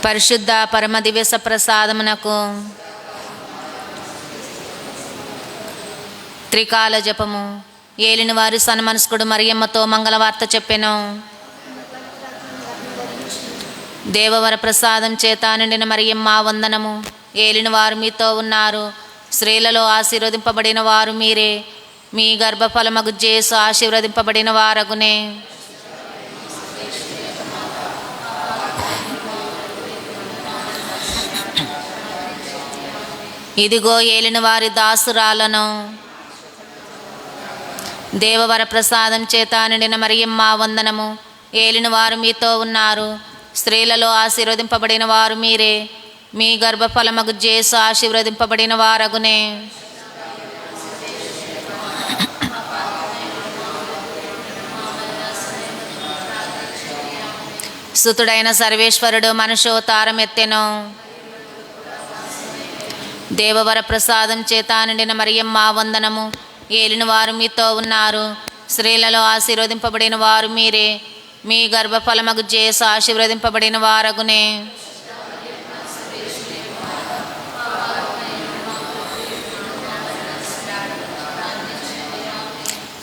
పరిశుద్ధ పరమ దివ్య సప్రసాదమునకు త్రికాల జపము. ఏలిన వారి సన్మనస్కుడు మరియమ్మతో మంగళవార్త చెప్పెను. దేవవర ప్రసాదం చేత నిండిన మరియమ్మ వందనము. ఏలిన వారు మీతో ఉన్నారు, స్త్రీలలో ఆశీర్వదింపబడిన వారు మీరే. మీ గర్భఫలమగు జేసు ఆశీర్వదింపబడిన వారగునే. ఇదిగో ఏలిన వారి దాసురాలను. దేవవర ప్రసాదం చేత నిండిన మరియమ్మ వందనము. ఏలిన వారు మీతో ఉన్నారు, స్త్రీలలో ఆశీర్వదింపబడిన వారు మీరే. మీ గర్భఫలమగు జేసు ఆశీర్వదింపబడిన వారగునే. సుతుడైన సర్వేశ్వరుడు మనుషోతారమెత్తెను. దేవవర ప్రసాదం చేత నిండిన మరియమ్మ వందనము. ఏలిన వారు మీతో ఉన్నారు, స్త్రీలలో ఆశీర్వదింపబడిన వారు మీరే. మీ గర్భఫలమగు జేసు ఆశీర్వదింపబడిన వారగునే.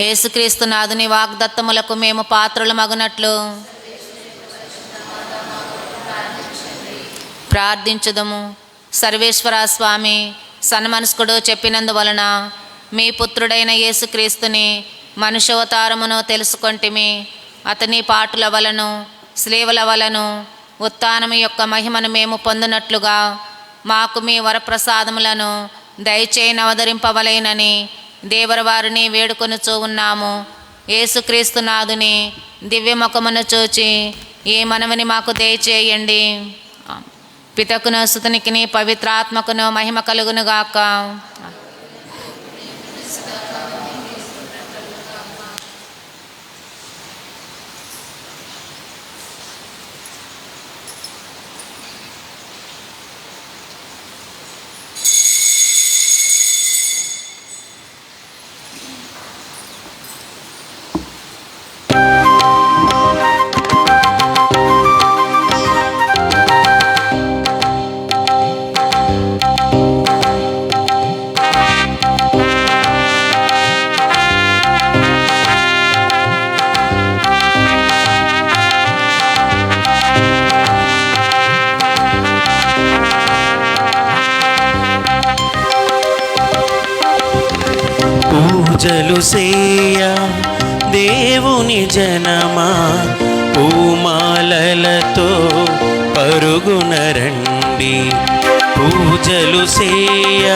యేసుక్రీస్తు నాథుని వాగ్దత్తములకు మేము పాత్రులమగునట్లు ప్రార్థించుదము. సర్వేశ్వర స్వామి, సన్మనస్కుడు చెప్పినందువలన మీ పుత్రుడైన యేసుక్రీస్తుని మనుష్యావతారమును తెలుసుకొంటిమి. అతని పాటుల వలను స్లేవల వలను ఉత్థానము యొక్క మహిమను మేము పొందినట్లుగా మాకు మీ వరప్రసాదములను దయచేయి అవతరింపవలెనని దేవరవారిని వేడుకొనుచూ ఉన్నాము. యేసుక్రీస్తు నాథుని దివ్యముఖమును చూచి ఈ మనవిని మాకు దయచేయండి. పితకును సుతునికిని పవిత్రాత్మకును మహిమ కలుగునుగాక. పూజలు సేయ దేవుని జనమా, పూమాలలతో పరుగున రండి. పూజలు సేయ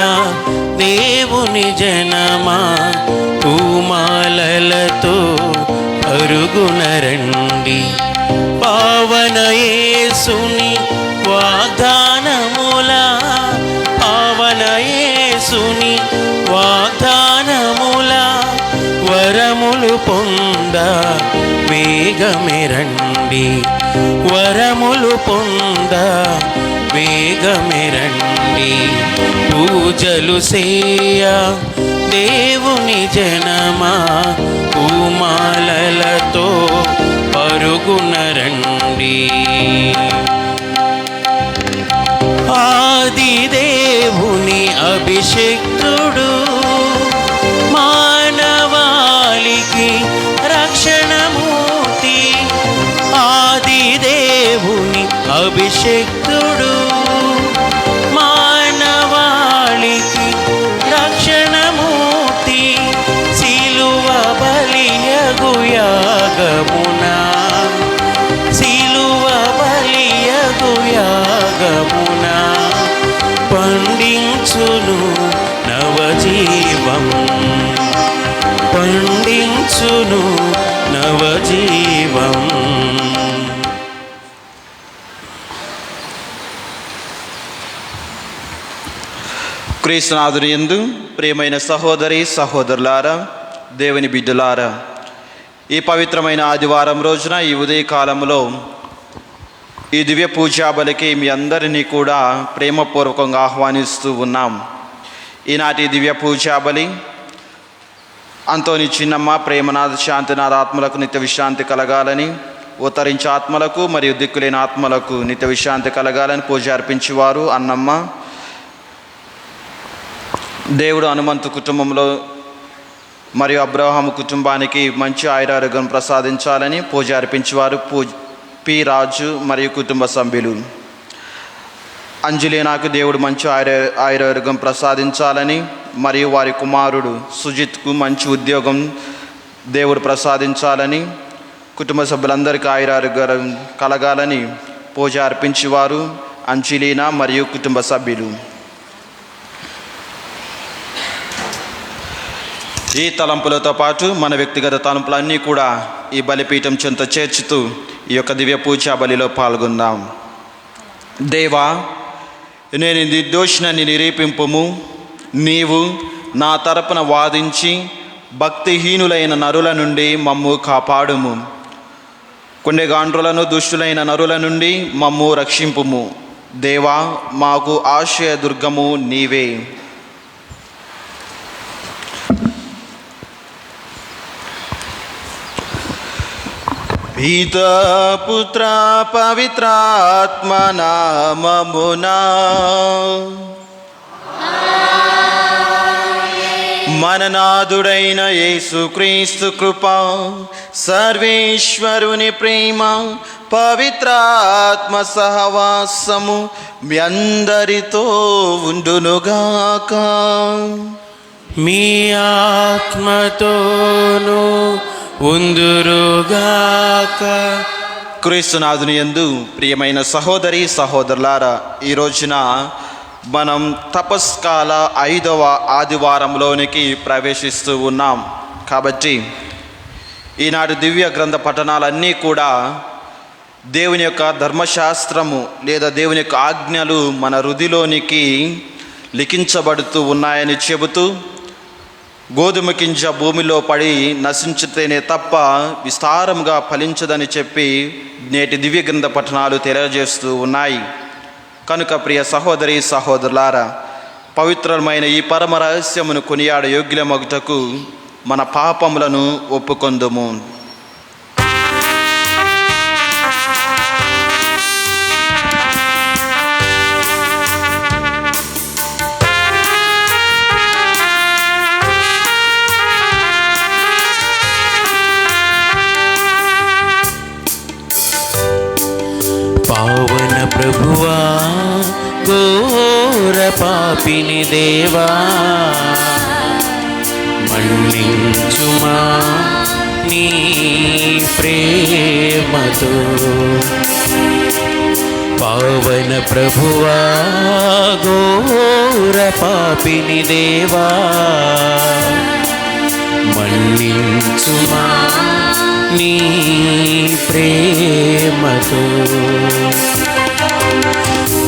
దేవుని జనమా, పూమాలలతో పరుగున రండి. పావన యేసుని వాగ్దానములా, పావన యేసుని వాగ్దానములా వరములు పొంద వేగమే రండి. వరములు పొంద వేగమే రండి. పూజలు సేయ దేవుని జనమా, పూమాలలతో పరుగున రండి. ఆది దేవుని అభిషేక్తుడు, మానవాళికి రక్షణమూర్తి. ఆది దేవుని అభిషేక్తుడు, మానవాళికి రక్షణమూర్తి. సిలువ బలియగు యాగమునా, సిలువ బలియగు యాగమునా పండించును నవజీవం, పండించును నవజీవం. క్రీస్తునాథుని యందు ప్రియమైన సహోదరి సహోదరులారా, దేవుని బిడ్డలారా, ఈ పవిత్రమైన ఆదివారం రోజున ఈ ఉదయకాలంలో ఈ దివ్య పూజాబలికి మీ అందరినీ కూడా ప్రేమపూర్వకంగా ఆహ్వానిస్తూ ఉన్నాం. ఈనాటి దివ్య పూజాబలి అంతోని చిన్నమ్మ, ప్రేమనాథ, శాంతినాథ ఆత్మలకు నిత్య విశ్రాంతి కలగాలని, ఉత్తరించే ఆత్మలకు మరియు దిక్కులేని ఆత్మలకు నిత్య విశ్రాంతి కలగాలని పూజ అర్పించేవారు అన్నమ్మ. దేవుడు హనుమంతు కుటుంబంలో మరియు అబ్రహాము కుటుంబానికి మంచి ఆయురారోగ్యం ప్రసాదించాలని పూజ అర్పించేవారు పి రాజు మరియు కుటుంబ సభ్యులు. అంజలీనాకు దేవుడు మంచి ఆయురారోగ్యం ప్రసాదించాలని మరియు వారి కుమారుడు సుజిత్కు మంచి ఉద్యోగం దేవుడు ప్రసాదించాలని కుటుంబ సభ్యులందరికీ ఆయురారోగ్యం కలగాలని పూజ అర్పించేవారు అంజలీనా మరియు కుటుంబ సభ్యులు. ఈ తలంపులతో పాటు మన వ్యక్తిగత తలంపులన్నీ కూడా ఈ బలిపీఠం చెంత చేర్చుతూ ఈ యొక్క దివ్య పూజా బలిలో పాల్గొందాం. దేవా, నేను నిర్దోషినని నిరూపింపుము. నీవు నా తరపున వాదించి భక్తిహీనులైన నరుల నుండి మమ్ము కాపాడుము. కొండెగాండ్రులను దుష్టులైన నరుల నుండి మమ్ము రక్షింపుము. దేవా, మాకు ఆశ్రయ దుర్గము నీవే. పితా పుత్ర పవిత్రాత్మ నామమునా మననాథుడైన యేసుక్రీస్తు కృప, సర్వేశ్వరుని ప్రేమ, పవిత్రాత్మ సహవాసము మీ అందరితో ఉండునుగాక. మీ ఆత్మతోను ఉందురుగాక. క్రీస్తునాథుని యందు ప్రియమైన సహోదరి సహోదరులారా, ఈ రోజున మనం తపస్కాల 5వ ఆదివారంలోనికి ప్రవేశిస్తూ ఉన్నాం. కాబట్టి ఈనాడు దివ్య గ్రంథ పఠనాలన్నీ కూడా దేవుని యొక్క ధర్మశాస్త్రము లేదా దేవుని యొక్క ఆజ్ఞలు మన హృదిలోనికి లిఖించబడుతూ ఉన్నాయని చెబుతూ, గోధుమ గింజ భూమిలో పడి నశించితేనే తప్ప విస్తారంగా ఫలించదని చెప్పి నేటి దివ్య గ్రంథ పఠనాలు తెలియజేస్తూ ఉన్నాయి. కనుక ప్రియ సహోదరి సహోదరులారా, పవిత్రమైన ఈ పరమ రహస్యమును కొనియాడ యోగ్యమగుటకు మన పాపములను ఒప్పుకొందుము. పావన ప్రభువా, ఘోర పాపిని దేవా, మన్నించుమా నీ ప్రేమతో. పావన ప్రభువా, ఘోర పాపిని దేవా, మన్నించుమా నీ ప్రేమతో.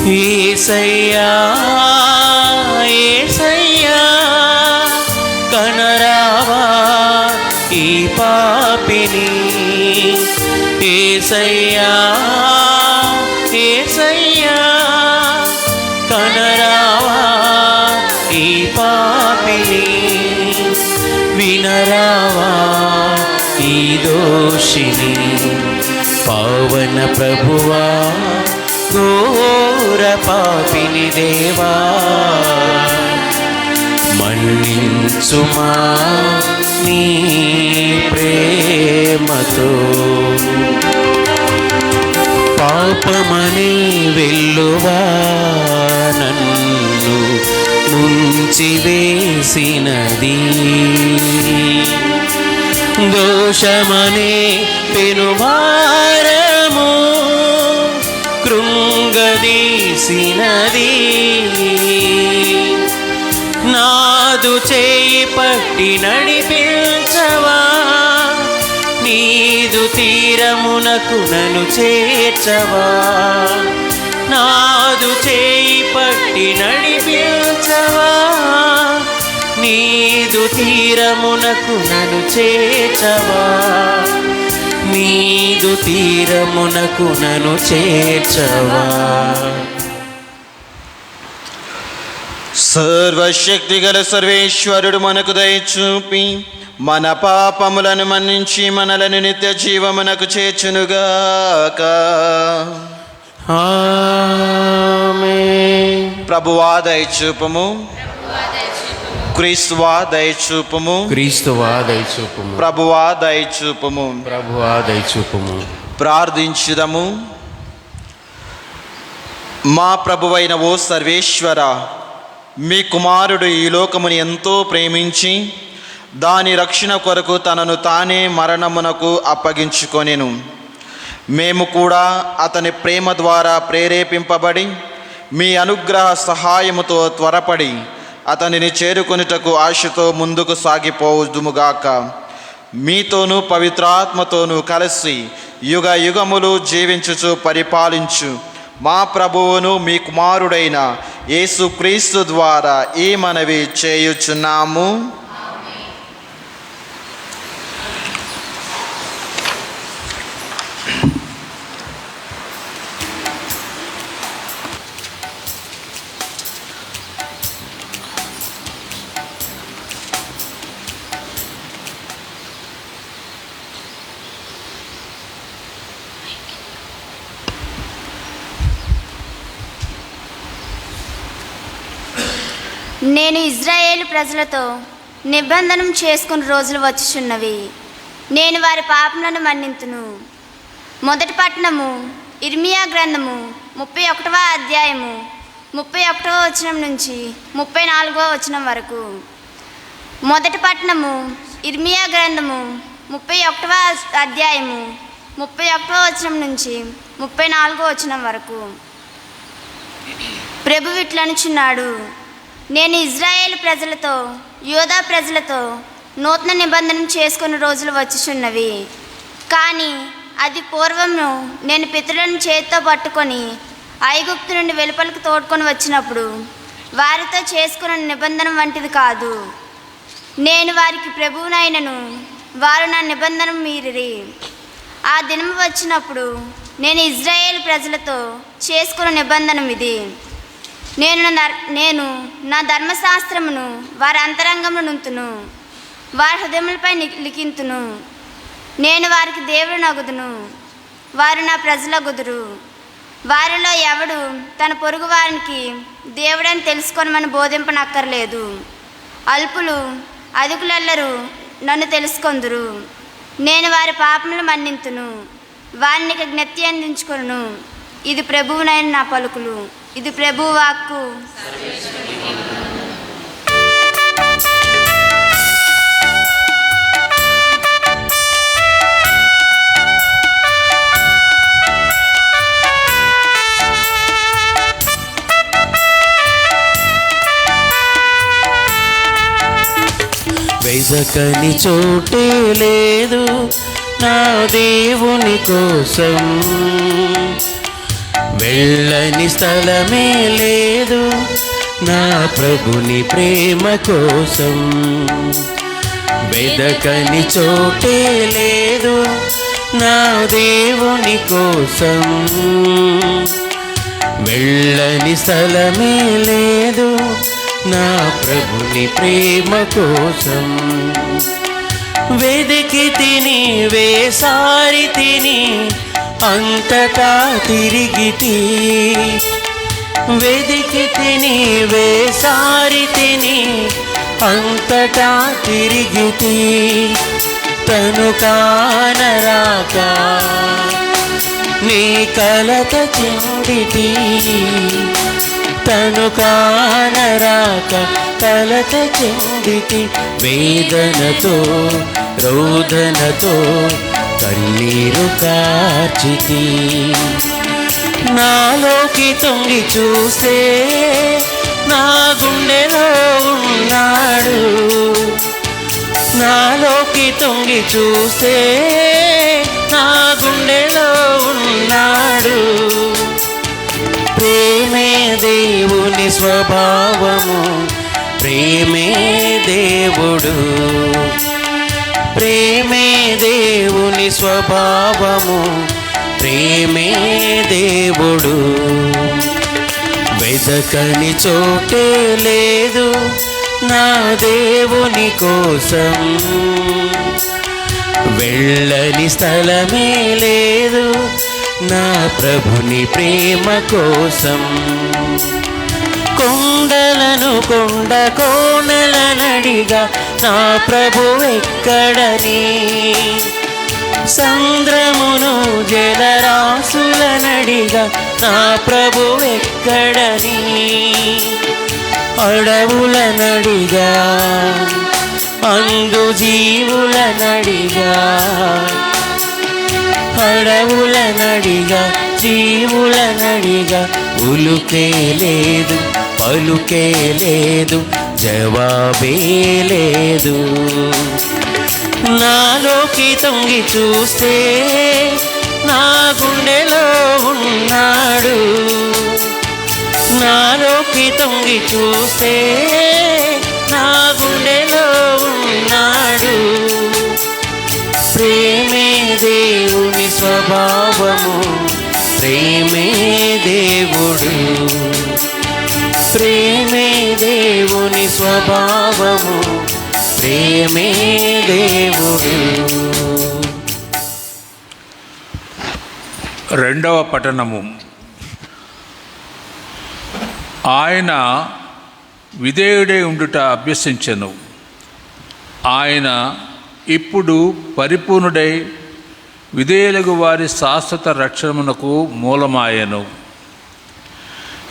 యేసయ్యా, యేసయ్యా, కనరావా ఈ పాపిని. యేసయ్యా, యేసయ్యా, కనరావా ఈ పాపిని. వినరావా ఈ దోషిని. పావన ప్రభువా, ఘోర పాపిని దేవా, మన్నించుమా నీ ప్రేమతో. పాపమనే వెల్లువా నన్ను ముంచివేసినది, దోషమనే పెనుభారము కృంగదీసినది. నాదు చేయి పట్టి నడిపించవా, నీదు తీరమునకు నన్ను చేర్చవా. నాదు చేయి పట్టి నడిపించవా, నీదు తీరమునకు నన్ను చేర్చవా. నీదు తీరమునకు నన్ను చేర్చవా. సర్వశక్తి గల సర్వేశ్వరుడు మనకు దయచూపి మన పాపములను మన్నించి మనలను నిత్య జీవమునకు చేర్చునుగాక. ఆమేన్. ప్రభువా దయచూపుము. క్రీస్తువా దయచూపుము. క్రీస్తువా దయచూపుము. ప్రభువా దయచూపుము. ప్రభువా దయచూపుము. ప్రార్థించుదము. మా ప్రభువైన ఓ సర్వేశ్వర, మీ కుమారుడు ఈ లోకముని ఎంతో ప్రేమించి దాని రక్షణ కొరకు తనను తానే మరణమునకు అప్పగించుకొనెను. మేము కూడా అతని ప్రేమ ద్వారా ప్రేరేపింపబడి మీ అనుగ్రహ సహాయముతో త్వరపడి అతనిని చేరుకొనుటకు ఆశతో ముందుకు సాగిపోదుముగాక. మీతోనూ పవిత్రాత్మతోనూ కలిసి యుగ యుగములు జీవించుచు పరిపాలించు మా ప్రభువును మీ కుమారుడైన యేసుక్రీస్తు ద్వారా ఈ మనవి చేయుచున్నాము. నేను ఇజ్రాయేలు ప్రజలతో నిబంధన చేసుకుని రోజులు వచ్చుచున్నవి. నేను వారి పాపములను మన్నింతును. మొదటి పట్టణము ఇర్మియా గ్రంథము 31వ అధ్యాయము 31వ వచనం నుంచి 34వ వచనం వరకు. మొదటి పట్టణము ఇర్మియా గ్రంథము 31వ అధ్యాయము 31వ వచనం నుంచి 34వ వచనం వరకు. ప్రభువు ఇట్లనుచున్నాడు, నేను ఇజ్రాయేలు ప్రజలతో యోధా ప్రజలతో నూతన నిబంధన చేసుకున్న రోజులు వచ్చుచున్నవి. కానీ అది పూర్వము నేను పితరులను చేతితో పట్టుకొని ఐగుప్తు నుండి వెలుపలకు తోడుకొని వచ్చినప్పుడు వారితో చేసుకున్న నిబంధన వంటిది కాదు. నేను వారికి ప్రభువునైనను వారు నా నిబంధన మీరిరి. ఆ దినము వచ్చినప్పుడు నేను ఇజ్రాయేలు ప్రజలతో చేసుకున్న నిబంధన ఇది. నేను నా ధర్మశాస్త్రమును వారి అంతరంగమును నుంతును, వారి హృదయములపై లిఖింతును. నేను వారికి దేవుడు నగుదును, వారు నా ప్రజలగుదురు. వారిలో ఎవడు తన పొరుగు వారికి దేవుడని తెలుసుకోనమని బోధింపనక్కర్లేదు. అల్పులు అధికులెల్లరూ నన్ను తెలుసుకొందురు. నేను వారి పాపములు మన్నింతును, వారిని జ్ఞప్తి అందించుకొను. ఇది ప్రభువునైన నా పలుకులు. ఇది ప్రభువు వాక్కు. వెదకని చోటే లేదు నా దేవుని కోసం, వెళ్ళని స్థలమే లేదు నా ప్రభుని ప్రేమ కోసం. వెదకని చోటే లేదు నా దేవుని కోసం, వెళ్ళని స్థలమే లేదు నా ప్రభుని ప్రేమ కోసం. వెదికి తిని వేసారి తిని అంతటా తిరిగితి, వెదికి తిని వేసారి తిని అంతటా తిరిగితి. తను కానరాక నీ కలత చెందితి, తను కానరాక కలత చెందితి. వేదనతో రోదనతో కన్నీరు కార్చితి. నాలోకి తొంగి చూస్తే నా గుండెలో ఉన్నాడు, నాలోకి తొంగి చూస్తే నా గుండెలో ఉన్నాడు. ప్రేమే దేవుని స్వభావము, ప్రేమే దేవుడు, ప్రేమే దేవుని స్వభావము, ప్రేమే దేవుడు. వెదకని చోటే లేదు నా దేవుని కోసం వెళ్ళని స్థలమే లేదు, నా ప్రభుని ప్రేమ కోసం. కొండలను కొండ కోనలనడిగా నా ప్రభు ఎక్కడని, సంద్రమును జలరాశులనడిగా నా ప్రభు ఎక్కడని, అడవులనడిగా అందు జీవులనడిగా, అడవులనడిగా జీవులనడిగా ఉలుకే లేదు, పలుకే లేదు, జవాబే లేదు. నాలోకి తొంగి చూస్తే నా గుండెలో ఉన్నాడు, నాలోకి తొంగి చూస్తే నా గుండెలో ఉన్నాడు. ప్రేమే దేవుని స్వభావము, ప్రేమే దేవుడు, ప్రేమే దేవుని స్వభావము, ప్రేమే దేవుడు. రెండవ పఠనము. ఆయన విధేయుడై ఉండుట అభ్యసించెను, ఆయన ఇప్పుడు పరిపూర్ణుడై విధేయులకు వారి శాశ్వత రక్షణమునకు మూలమాయెను.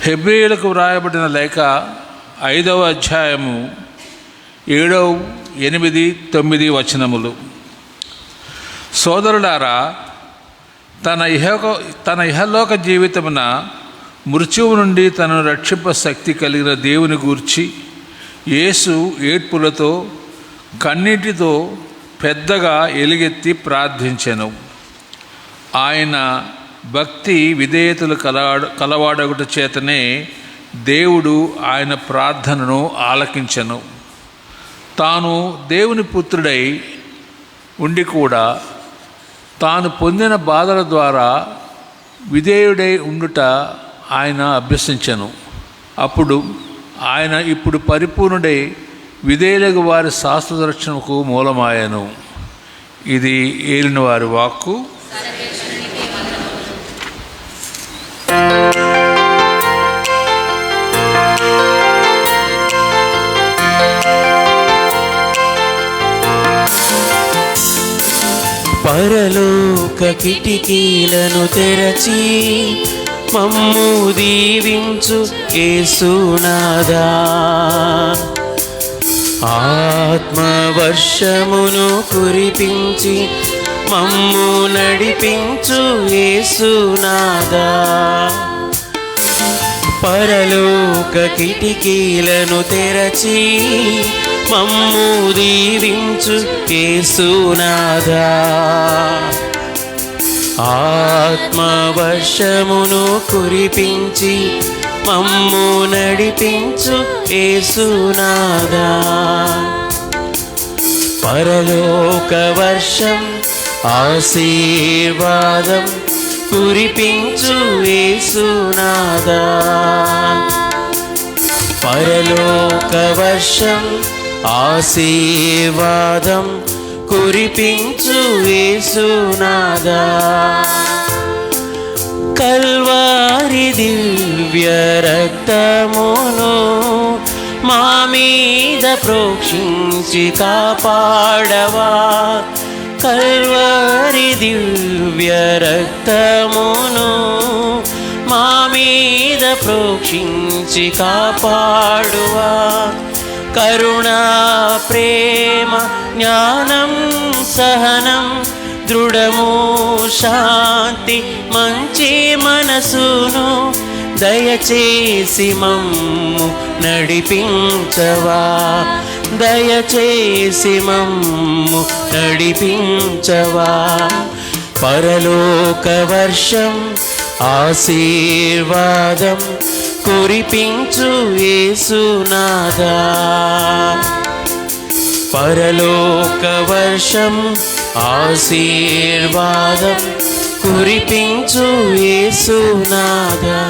హెబ్రీయులకు వ్రాయబడిన లేఖ 5వ అధ్యాయము 7, 8, 9 వచనములు. సోదరులారా, తన ఇహలోక జీవితమున మృత్యువు నుండి తనను రక్షింప శక్తి కలిగిన దేవుని గూర్చి యేసు ఏడ్పులతో కన్నీటితో పెద్దగా ఎలుగెత్తి ప్రార్థించెను. ఆయన భక్తి విధేయతలు కలవాడగుట చేతనే దేవుడు ఆయన ప్రార్థనను ఆలకించెను. తాను దేవుని పుత్రుడై ఉండి కూడా తాను పొందిన బాధల ద్వారా విధేయుడై ఉండుట ఆయన అభ్యసించెను. అప్పుడు ఆయన ఇప్పుడు పరిపూర్ణుడై విధేయులకు వారి శాశ్వత రక్షణకు మూలమాయను. ఇది ఏలిన వారి వాక్కు. పరలోక కిటికీలను తెరచి మమ్ము దీవించు యేసునాథా, ఆత్మవర్షమును కురిపించి మమ్ము నడిపించు యేసునాథా. పరలోక కిటికీలను తెరచి మమ్ము దీవించు యేసునాథా, ఆత్మవర్షమును కురిపించి మమ్ము నడిపించు యేసునాథా. పరలోక వర్షం ఆశీర్వాదం కురిపించు యేసునాథా, పరలోక వర్షం ఆశీర్వాదం కురిపించు యేసునాథా. కల్వారి దివ్య రక్తమును మా మీద ప్రోక్షించి కాపాడవా, కల్వారి దివ్య రక్తమును మా మీద ప్రోక్షించి కాపాడువా. కరుణా ప్రేమ జ్ఞానం సహనం దృఢము శాంతి మంచి మనసును దయచేసి మమ్ము నడిపించవా, దయచేసి మమ్ము నడిపించవా. పరలోక వర్షం ఆశీర్వాదం కురిపించు యేసునాథా, పరలోక వర్షం ఆశీర్వాదం కురిపించు యేసునాథా.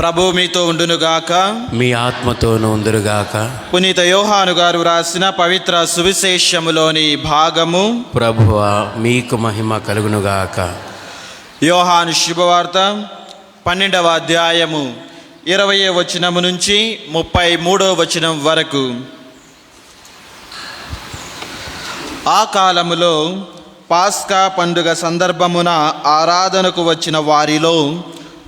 ప్రభు మీతో ఉండునుగాక. మీ ఆత్మతోనూ ఉందురుగాక. పునీత యోహాను గారు రాసిన పవిత్ర సువిశేషములోని భాగము. ప్రభువా మీకు మహిమ కలుగునుగాక. యోహాను శుభవార్త 12వ అధ్యాయము 20వ వచనము నుంచి 33వ వచనం వరకు. ఆ కాలములో పాస్కా పండుగ సందర్భమున ఆరాధనకు వచ్చిన వారిలో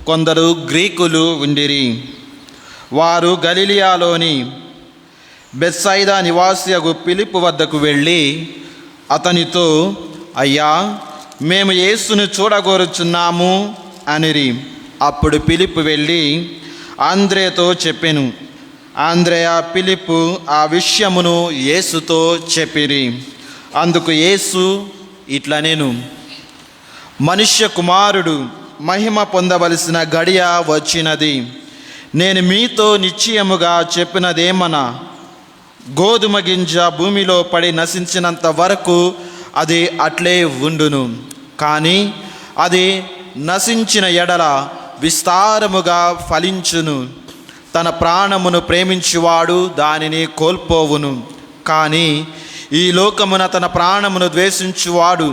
కొందరు గ్రీకులు ఉండిరి. వారు గలిలియాలోని బెత్సైదా నివాసియగు ఫిలిప్పు వద్దకు వెళ్ళి అతనితో, అయ్యా, మేము యేసును చూడగోరుచున్నాము అనిరి. అప్పుడు ఫిలిప్పు వెళ్ళి ఆంద్రేతో చెప్పెను. ఆంద్రేయ ఫిలిప్పు ఆ విషయమును యేసుతో చెప్పిరి. అందుకు యేసు ఇట్లనెను, మనుష్య కుమారుడు మహిమ పొందవలసిన గడియ వచ్చినది. నేను మీతో నిశ్చయముగా చెప్పినదేమనా, గోధుమ గింజ భూమిలో పడి నశించినంత వరకు అది అట్లే ఉండును. కానీ అది నశించిన ఎడల విస్తారముగా ఫలించును. తన ప్రాణమును ప్రేమించువాడు దానిని కోల్పోవును. కానీ ఈ లోకమున తన ప్రాణమును ద్వేషించువాడు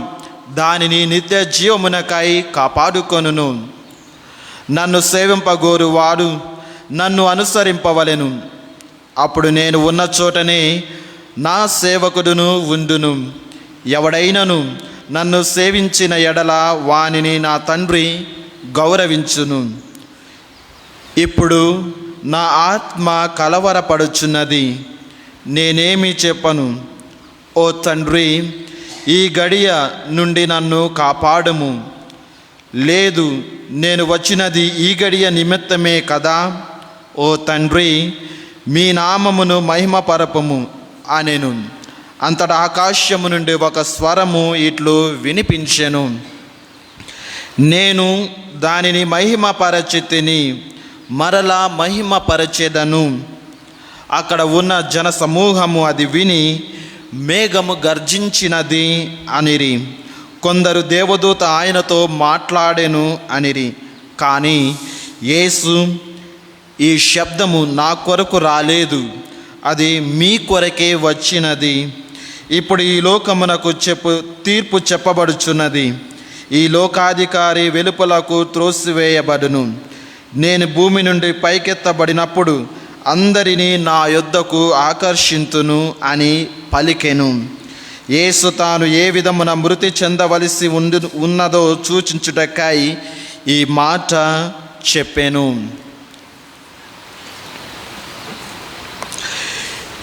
దానిని నిత్య జీవమునకై కాపాడుకొనును. నన్ను సేవింపగోరువాడు నన్ను అనుసరింపవలెను. అప్పుడు నేను ఉన్న చోటనే నా సేవకుడును ఉండును. ఎవడైనను నన్ను సేవించిన ఎడల వానిని నా తండ్రి గౌరవించును. ఇప్పుడు నా ఆత్మ కలవరపడుచున్నది. నేనేమి చెప్పను. ఓ తండ్రి, ఈ గడియ నుండి నన్ను కాపాడుము. లేదు, నేను వచ్చినది ఈ గడియ నిమిత్తమే కదా. ఓ తండ్రి, మీ నామమును మహిమపరపము అనెను. అంతటా ఆకాశము నుండి ఒక స్వరము ఇట్లు వినిపించెను, నేను దానిని మహిమపరచితిని, మరలా మహిమపరచెదను. అక్కడ ఉన్న జన సమూహము అది విని మేఘము గర్జించినది అనిరి. కొందరు దేవదూత ఆయనతో మాట్లాడెను అనిరి. కానీ యేసు, ఈ శబ్దము నా కొరకు రాలేదు, అది మీ కొరకే వచ్చినది. ఇప్పుడు ఈ లోకమునకు తీర్పు చెప్పబడుచున్నది. ఈ లోకాధికారి వెలుపలకు త్రోసివేయబడును. నేను భూమి నుండి పైకెత్తబడినప్పుడు అందరినీ నా యొద్దకు ఆకర్షింతును అని పలికెను. యేసు తాను ఏ విధమున మృతి చెందవలసి ఉన్నదో సూచించుటకై ఈ మాట చెప్పెను.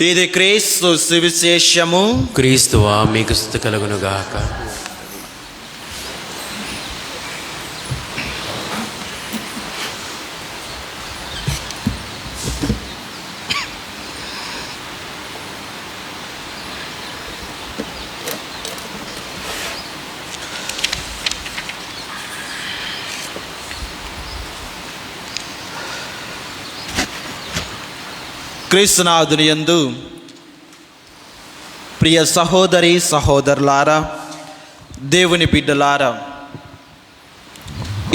ఇది క్రీస్తు సువిశేషము. క్రీస్తువా మీకు స్తుతి కలుగునుగాక. క్రీస్తునాథుని యందు ప్రియ సహోదరి సహోదరులారా, దేవుని బిడ్డలారా,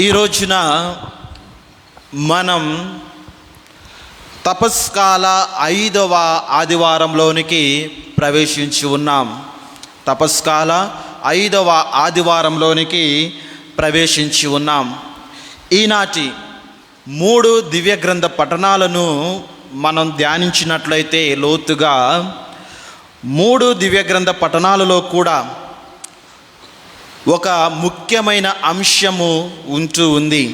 ఈ రోజున మనం తపస్కాల 5వ ఆదివారంలోనికి ప్రవేశించి ఉన్నాం. తపస్కాల 5వ ఆదివారంలోనికి ప్రవేశించి ఉన్నాం. ఈనాటి 3 దివ్య గ్రంథ పఠనాలను మనం ధ్యానించినట్లయితే లోతుగా 3 దివ్య గ్రంథ పఠనాలలో కూడా ఒక ముఖ్యమైన అంశము ఉంటూ ఉంది.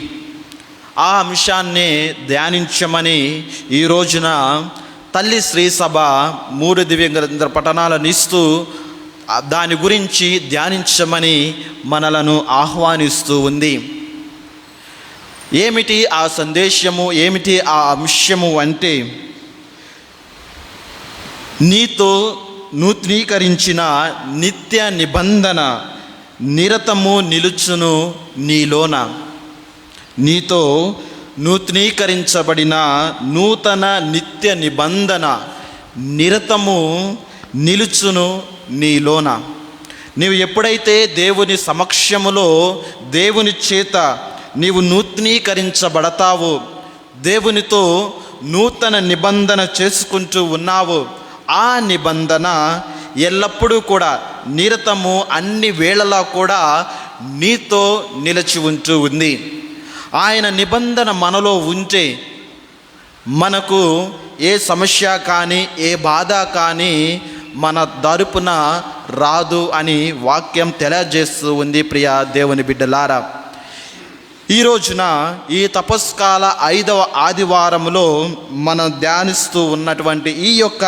ఆ అంశాన్నే ధ్యానించమని ఈ రోజున తల్లి శ్రీ సభ 3 దివ్య గ్రంథ పఠనాలను ఇస్తూ దాని గురించి ధ్యానించమని మనలను ఆహ్వానిస్తూ ఉంది. ఏమిటి ఆ సందేశము, ఏమిటి ఆ అంశము అంటే, నీతో నూతనీకరించిన నిత్య నిబంధన నిరతము నిలుచును నీలోన. నీతో నూతనీకరించబడిన నూతన నిత్య నిబంధన నిరతము నిలుచును నీలోన. నీవు ఎప్పుడైతే దేవుని సమక్షములో దేవుని చేత నీవు నూతనీకరించబడతావో, దేవునితో నూతన నిబంధన చేసుకుంటూ ఉన్నావో ఆ నిబంధన ఎల్లప్పుడూ కూడా నిరతము అన్ని వేళలా కూడా నీతో నిలిచి ఉంటూ ఉంది. ఆయన నిబంధన మనలో ఉంటే మనకు ఏ సమస్య కానీ ఏ బాధ కానీ మన తరపున రాదు అని వాక్యం తెలియజేస్తూ ఉంది. ప్రియ దేవుని బిడ్డలారా, ఈ రోజున ఈ తపస్కాల 5వ ఆదివారంలో మనం ధ్యానిస్తూ ఉన్నటువంటి ఈ యొక్క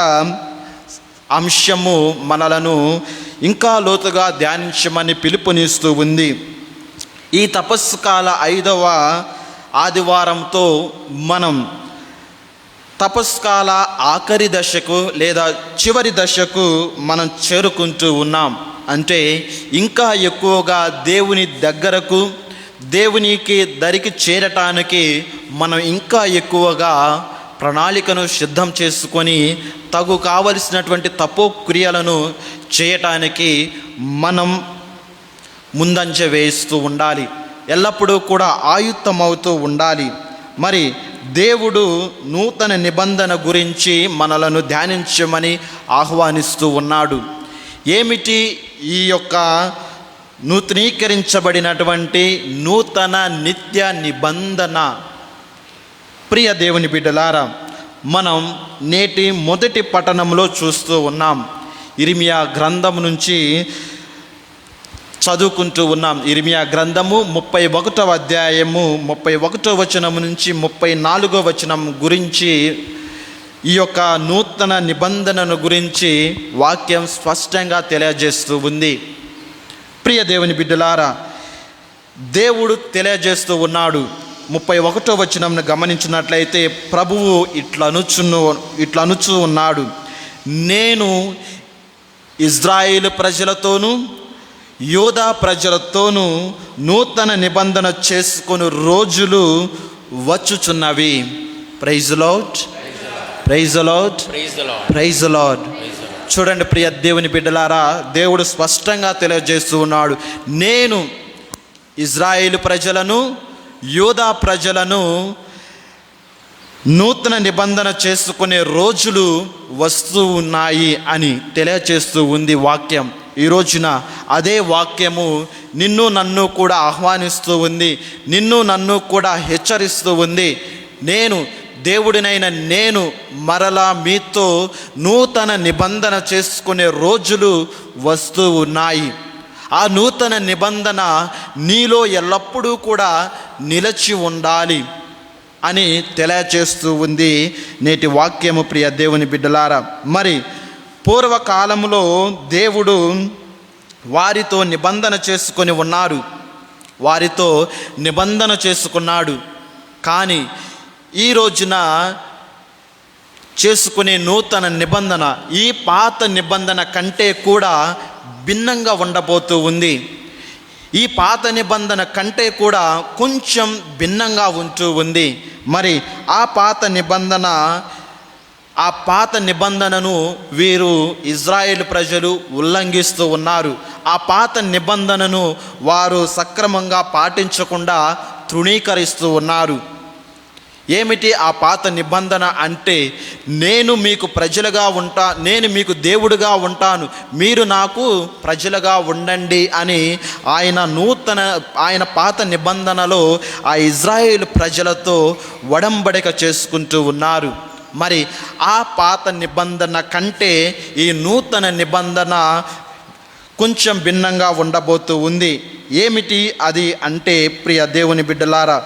అంశము మనలను ఇంకా లోతుగా ధ్యానించమని పిలుపునిస్తూ ఉంది. ఈ తపస్కాల 5వ ఆదివారంతో మనం తపస్కాల ఆఖరి దశకు లేదా చివరి దశకు మనం చేరుకుంటూ ఉన్నాం. అంటే ఇంకా ఎక్కువగా దేవుని దగ్గరకు, దేవునికి దరికి చేరటానికి మనం ఇంకా ఎక్కువగా ప్రణాళికను సిద్ధం చేసుకొని తగు కావలసినటువంటి తపోక్రియలను చేయటానికి మనం ముందంజ వేస్తూ ఉండాలి. ఎల్లప్పుడూ కూడా ఆయుత్తమవుతూ ఉండాలి. మరి దేవుడు నూతన నిబంధన గురించి మనలను ధ్యానించమని ఆహ్వానిస్తూ ఉన్నాడు. ఏమిటి ఈ యొక్క నూతనీకరించబడినటువంటి నూతన నిత్య నిబంధన? ప్రియ దేవుని బిడ్డలారా, మనం నేటి మొదటి పఠనంలో చూస్తూ ఉన్నాం. ఇర్మియా గ్రంథం నుంచి చదువుకుంటూ ఉన్నాం. ఇర్మియా గ్రంథము 31వ అధ్యాయము 31వ వచనం నుంచి 34వ వచనం గురించి ఈ యొక్క నూతన నిబంధనను గురించి వాక్యం స్పష్టంగా తెలియజేస్తూ ఉంది. ప్రియ దేవుని బిడ్డలారా, దేవుడు తెలియజేస్తూ ఉన్నాడు. 31వ వచనం గమనించినట్లయితే ప్రభువు ఇట్లా అనుచు ఉన్నాడు, నేను ఇజ్రాయేలు ప్రజలతోనూ యూదా ప్రజలతోనూ నూతన నిబంధన చేసుకుని రోజులు వచ్చుచున్నవి. Praise Lord, praise Lord, praise Lord. చూడండి ప్రియ దేవుని బిడ్డలారా, దేవుడు స్పష్టంగా తెలియజేస్తూ ఉన్నాడు, నేను ఇజ్రాయేలు ప్రజలను యూదా ప్రజలను నూతన నిబంధన చేసుకునే రోజులు వస్తూ ఉన్నాయి అని తెలియజేస్తూ ఉంది వాక్యం. ఈ రోజున అదే వాక్యము నిన్ను నన్ను కూడా ఆహ్వానిస్తూ ఉంది, నిన్ను నన్ను కూడా హెచ్చరిస్తూ ఉంది. నేను దేవుడినైన నేను మరలా మీతో నూతన నిబంధన చేసుకునే రోజులు వస్తూ ఉన్నాయి. ఆ నూతన నిబంధన నీలో ఎల్లప్పుడూ కూడా నిలిచి ఉండాలి అని తెలియచేస్తూ ఉంది నేటి వాక్యము. ప్రియ దేవుని బిడ్డలారా, మరి పూర్వకాలంలో దేవుడు వారితో నిబంధన చేసుకొని ఉన్నారు, వారితో నిబంధన చేసుకున్నాడు. కానీ ఈ రోజున చేసుకునే నూతన నిబంధన ఈ పాత నిబంధన కంటే కూడా భిన్నంగా ఉండబోతూ ఉంది. ఈ పాత నిబంధన కంటే కూడా కొంచెం భిన్నంగా ఉంటూ ఉంది. మరి ఆ పాత నిబంధనను వీరు ఇజ్రాయేలు ప్రజలు ఉల్లంఘిస్తూ ఉన్నారు. ఆ పాత నిబంధనను వారు సక్రమంగా పాటించకుండా తృణీకరిస్తూ ఉన్నారు. ఏమిటి ఆ పాత నిబంధన అంటే, నేను మీకు ప్రజలుగా ఉంటా, నేను మీకు దేవుడుగా ఉంటాను, మీరు నాకు ప్రజలుగా ఉండండి అని ఆయన పాత నిబంధనలో ఆ ఇజ్రాయేలు ప్రజలతో ఒడంబడిక చేసుకుంటూ ఉన్నారు. మరి ఆ పాత నిబంధన కంటే ఈ నూతన నిబంధన కొంచెం భిన్నంగా ఉండబోతూ ఉంది. ఏమిటి అది అంటే, ప్రియ దేవుని బిడ్డలారా,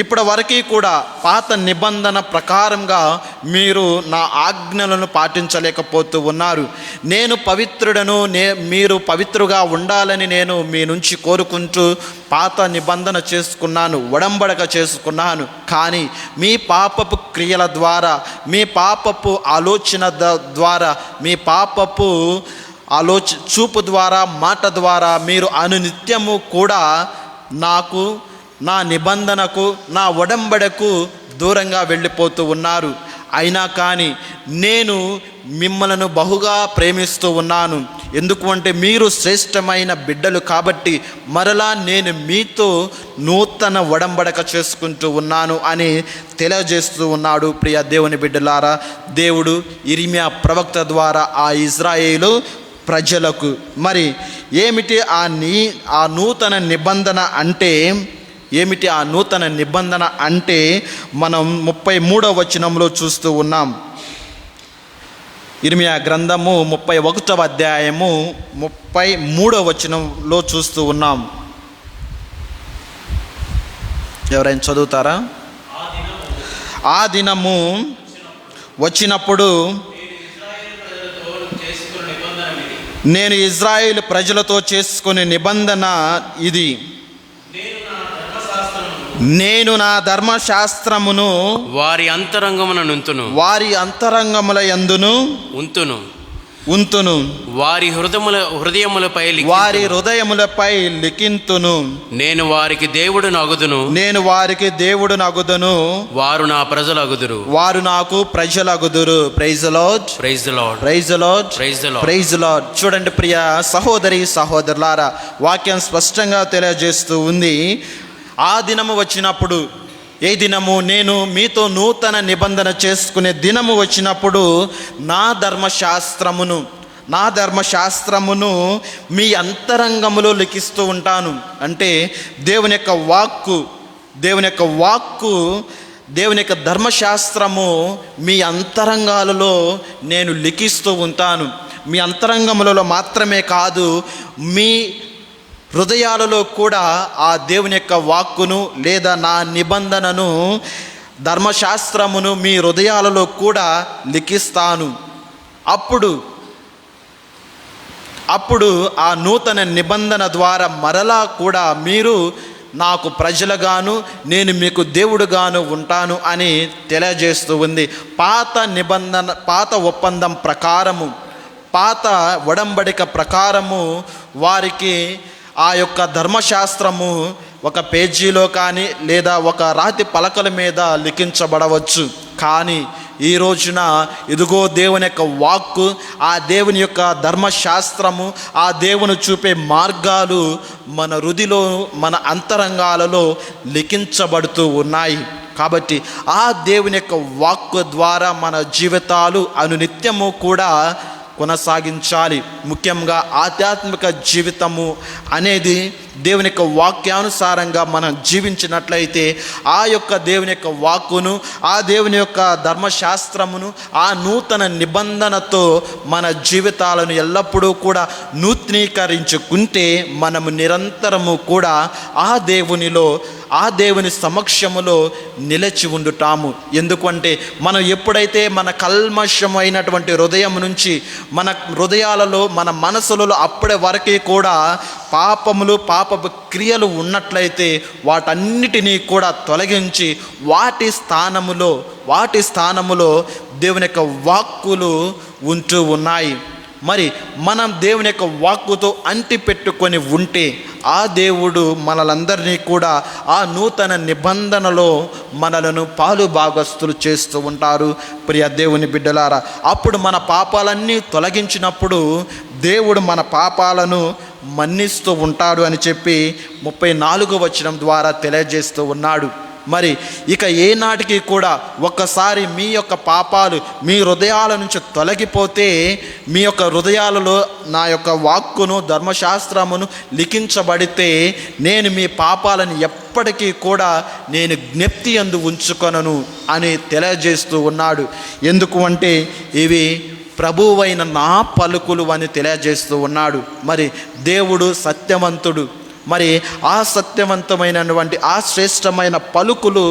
ఇప్పటి వరకు కూడా పాత నిబంధన ప్రకారంగా మీరు నా ఆజ్ఞలను పాటించలేకపోతూ ఉన్నారు. నేను పవిత్రుడను, మీరు పవిత్రుగా ఉండాలని నేను మీ నుంచి కోరుకుంటూ పాత నిబంధన చేసుకున్నాను, ఒడంబడక చేసుకున్నాను. కానీ మీ పాపపు క్రియల ద్వారా, మీ పాపపు ఆలోచన ద్వారా, మీ పాపపు చూపు ద్వారా, మాట ద్వారా మీరు అనునిత్యము కూడా నాకు, నా నిబంధనకు, నా ఒడంబడకు దూరంగా వెళ్ళిపోతూ ఉన్నారు. అయినా కానీ నేను మిమ్మలను బహుగా ప్రేమిస్తూ ఉన్నాను. ఎందుకు అంటే మీరు శ్రేష్టమైన బిడ్డలు కాబట్టి మరలా నేను మీతో నూతన ఒడంబడక చేసుకుంటూ ఉన్నాను అని తెలియజేస్తూ ఉన్నాడు. ప్రియ దేవుని బిడ్డలారా, దేవుడు ఇర్మియా ప్రవక్త ద్వారా ఆ ఇజ్రాయేలు ప్రజలకు మరి ఏమిటి ఆ నూతన నిబంధన అంటే ఏమిటి? ఆ నూతన నిబంధన అంటే మనం 33వ వచనంలో చూస్తూ ఉన్నాం. ఇర్మియా గ్రంథము 31వ అధ్యాయము 33వ వచనంలో చూస్తూ ఉన్నాం. ఎవరైనా చదువుతారా? ఆ దినము వచ్చినప్పుడు నేను ఇజ్రాయేలు ప్రజలతో చేసుకునే నిబంధన ఇది, నేను నా ధర్మశాస్త్రమును వారి అంతరంగమున నుంతును, వారి అంతరంగముల యందును ఉంతును, వారి హృదయములపై లిఖింతును. నేను వారికి దేవుడు నగుదును, వారు నా ప్రజలు అగుదురు, వారు నాకు ప్రజలగుదురు. Praise the lord, praise the lord, praise the lord, praise the lord. Praise the lord. చూడండి ప్రియ సహోదరి సహోదరులారా, వాక్యం స్పష్టంగా తెలియజేస్తూ ఉంది. ఆ దినము వచ్చినప్పుడు, ఏ దినము? నేను మీతో నూతన నిబంధన చేసుకునే దినము వచ్చినప్పుడు నా ధర్మశాస్త్రమును మీ అంతరంగములో లిఖిస్తూ ఉంటాను. అంటే దేవుని యొక్క ధర్మశాస్త్రము మీ అంతరంగాలలో నేను లిఖిస్తూ ఉంటాను. మీ అంతరంగములలో మాత్రమే కాదు, మీ హృదయాలలో కూడా ఆ దేవుని యొక్క వాక్కును లేదా నా నిబంధనను, ధర్మశాస్త్రమును మీ హృదయాలలో కూడా లిఖిస్తాను. అప్పుడు ఆ నూతన నిబంధన ద్వారా మరలా కూడా మీరు నాకు ప్రజలుగాను నేను మీకు దేవుడుగాను ఉంటాను అని తెలియజేస్తూ ఉంది. పాత ఒప్పందం ప్రకారము, పాత ఒడంబడిక ప్రకారము వారికి ఆ యొక్క ధర్మశాస్త్రము ఒక పేజీలో కానీ లేదా ఒక రాతి పలకల మీద లిఖించబడవచ్చు. కానీ ఈ రోజున ఇదిగో దేవుని యొక్క వాక్కు, ఆ దేవుని యొక్క ధర్మశాస్త్రము, ఆ దేవుని చూపే మార్గాలు మన హృదిలో, మన అంతరంగాలలో లిఖించబడుతూ ఉన్నాయి. కాబట్టి ఆ దేవుని యొక్క వాక్కు ద్వారా మన జీవితాలు అనునిత్యము కూడా కొనసాగించాలి. ముఖ్యంగా ఆధ్యాత్మిక జీవితము అనేది దేవుని యొక్క వాక్యానుసారంగా మనం జీవించినట్లయితే ఆ యొక్క దేవుని యొక్క వాక్కును, ఆ దేవుని యొక్క ధర్మశాస్త్రమును, ఆ నూతన నిబంధనతో మన జీవితాలను ఎల్లప్పుడూ కూడా నూతనీకరించుకుంటే మనము నిరంతరము కూడా ఆ దేవుని సమక్షములో నిలిచి ఉండుతాము. ఎందుకంటే మనం ఎప్పుడైతే మన కల్మషమైనటువంటి హృదయం నుంచి, మన హృదయాలలో, మన మనసులలో అప్పటి వరకే కూడా పాప క్రియలు ఉన్నట్లయితే వాటన్నిటినీ కూడా తొలగించి వాటి స్థానములో దేవుని యొక్క వాక్కులు ఉంటూ ఉన్నాయి. మరి మనం దేవుని యొక్క వాక్కుతో అంటి పెట్టుకొని ఉంటే ఆ దేవుడు మనలందరినీ కూడా ఆ నూతన నిబంధనలో మనలను పాలు భాగస్తులు చేస్తూ ఉంటారు. ప్రియ దేవుని బిడ్డలారా, అప్పుడు మన పాపాలన్నీ తొలగించినప్పుడు దేవుడు మన పాపాలను మన్నిస్తూ ఉంటాడు అని చెప్పి 34వ వచనం ద్వారా తెలియజేస్తూ ఉన్నాడు. మరి ఇక ఏనాటికి కూడా ఒక్కసారి మీ యొక్క పాపాలు మీ హృదయాల నుంచి తొలగిపోతే, మీ యొక్క హృదయాలలో నా యొక్క వాక్కును, ధర్మశాస్త్రమును లిఖించబడితే నేను మీ పాపాలను ఎప్పటికీ కూడా నేను జ్ఞప్తి యందు ఉంచుకొనను అని తెలియజేస్తూ ఉన్నాడు. ఎందుకు అంటే ఇవి ప్రభువైన నా పలుకులు అని తెలియజేస్తూ ఉన్నాడు. మరి దేవుడు సత్యవంతుడు. మరి ఆ సత్యవంతమైనటువంటి ఆ శ్రేష్టమైన పలుకులు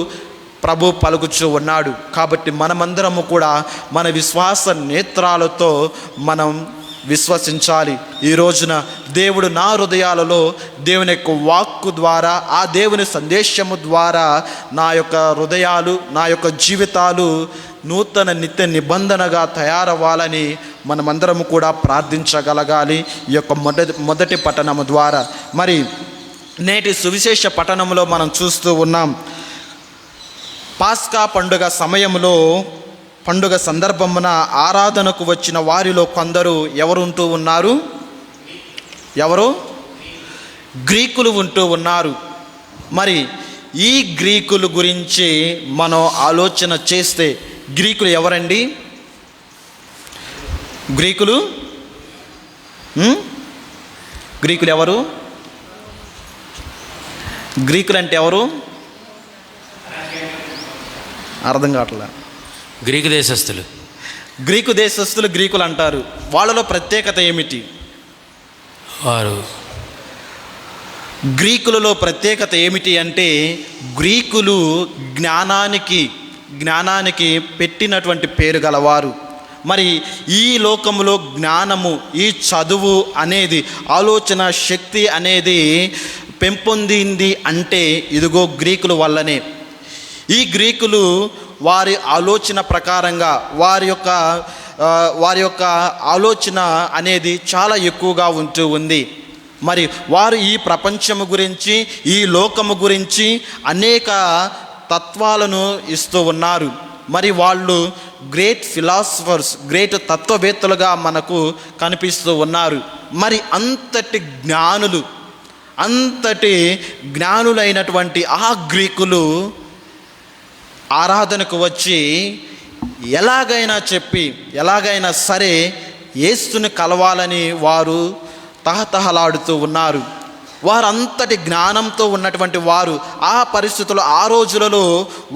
ప్రభు పలుకుచూ ఉన్నాడు. కాబట్టి మనమందరము కూడా మన విశ్వాస నేత్రాలతో మనం విశ్వసించాలి. ఈ రోజున దేవుడు నా హృదయాలలో దేవుని యొక్క వాక్కు ద్వారా, ఆ దేవుని సందేశము ద్వారా నా యొక్క హృదయాలు, నా యొక్క జీవితాలు నూతన నిత్య నిబంధనగా తయారవ్వాలని మనమందరము కూడా ప్రార్థించగలగాలి. ఈ యొక్క మొదటి పట్టణము ద్వారా. మరి నేటి సువిశేష పట్టణంలో మనం చూస్తూ ఉన్నాం, పాస్కా పండుగ సమయంలో పండుగ సందర్భమున ఆరాధనకు వచ్చిన వారిలో కొందరు ఎవరు ఉంటూ ఉన్నారు? ఎవరు? గ్రీకులు ఉంటూ ఉన్నారు. మరి ఈ గ్రీకుల గురించి మనం ఆలోచన చేస్తే, గ్రీకులు ఎవరండి? గ్రీకులు గ్రీకులు ఎవరు? గ్రీకులు అంటే ఎవరు? అర్థం కావట్లే. గ్రీకు దేశస్థులు. గ్రీకు దేశస్థులు గ్రీకులు అంటారు. వాళ్ళలో ప్రత్యేకత ఏమిటి? వారు గ్రీకులలో ప్రత్యేకత ఏమిటి అంటే, గ్రీకులు జ్ఞానానికి పెట్టినటువంటి పేరు గలవారు. మరి ఈ లోకంలో జ్ఞానము, ఈ చదువు అనేది, ఆలోచన శక్తి అనేది పెంపొందింది అంటే ఇదిగో గ్రీకుల వల్లనే. ఈ గ్రీకులు వారి ఆలోచన ప్రకారంగా వారి యొక్క ఆలోచన అనేది చాలా ఎక్కువగా ఉంటూ ఉంది. మరి వారు ఈ ప్రపంచము గురించి, ఈ లోకము గురించి అనేక తత్వాలను ఇస్తూ ఉన్నారు. మరి వాళ్ళు గ్రేట్ ఫిలాసఫర్స్, గ్రేట్ తత్వవేత్తలుగా మనకు కనిపిస్తూ ఉన్నారు. మరి అంతటి జ్ఞానులైనటువంటి ఆ గ్రీకులు ఆరాధనకు వచ్చి ఎలాగైనా సరే యేసుని కలవాలని వారు తహతహలాడుతూ ఉన్నారు. వారంతటి జ్ఞానంతో ఉన్నటువంటి వారు, ఆ పరిస్థితుల్లో, ఆ రోజులలో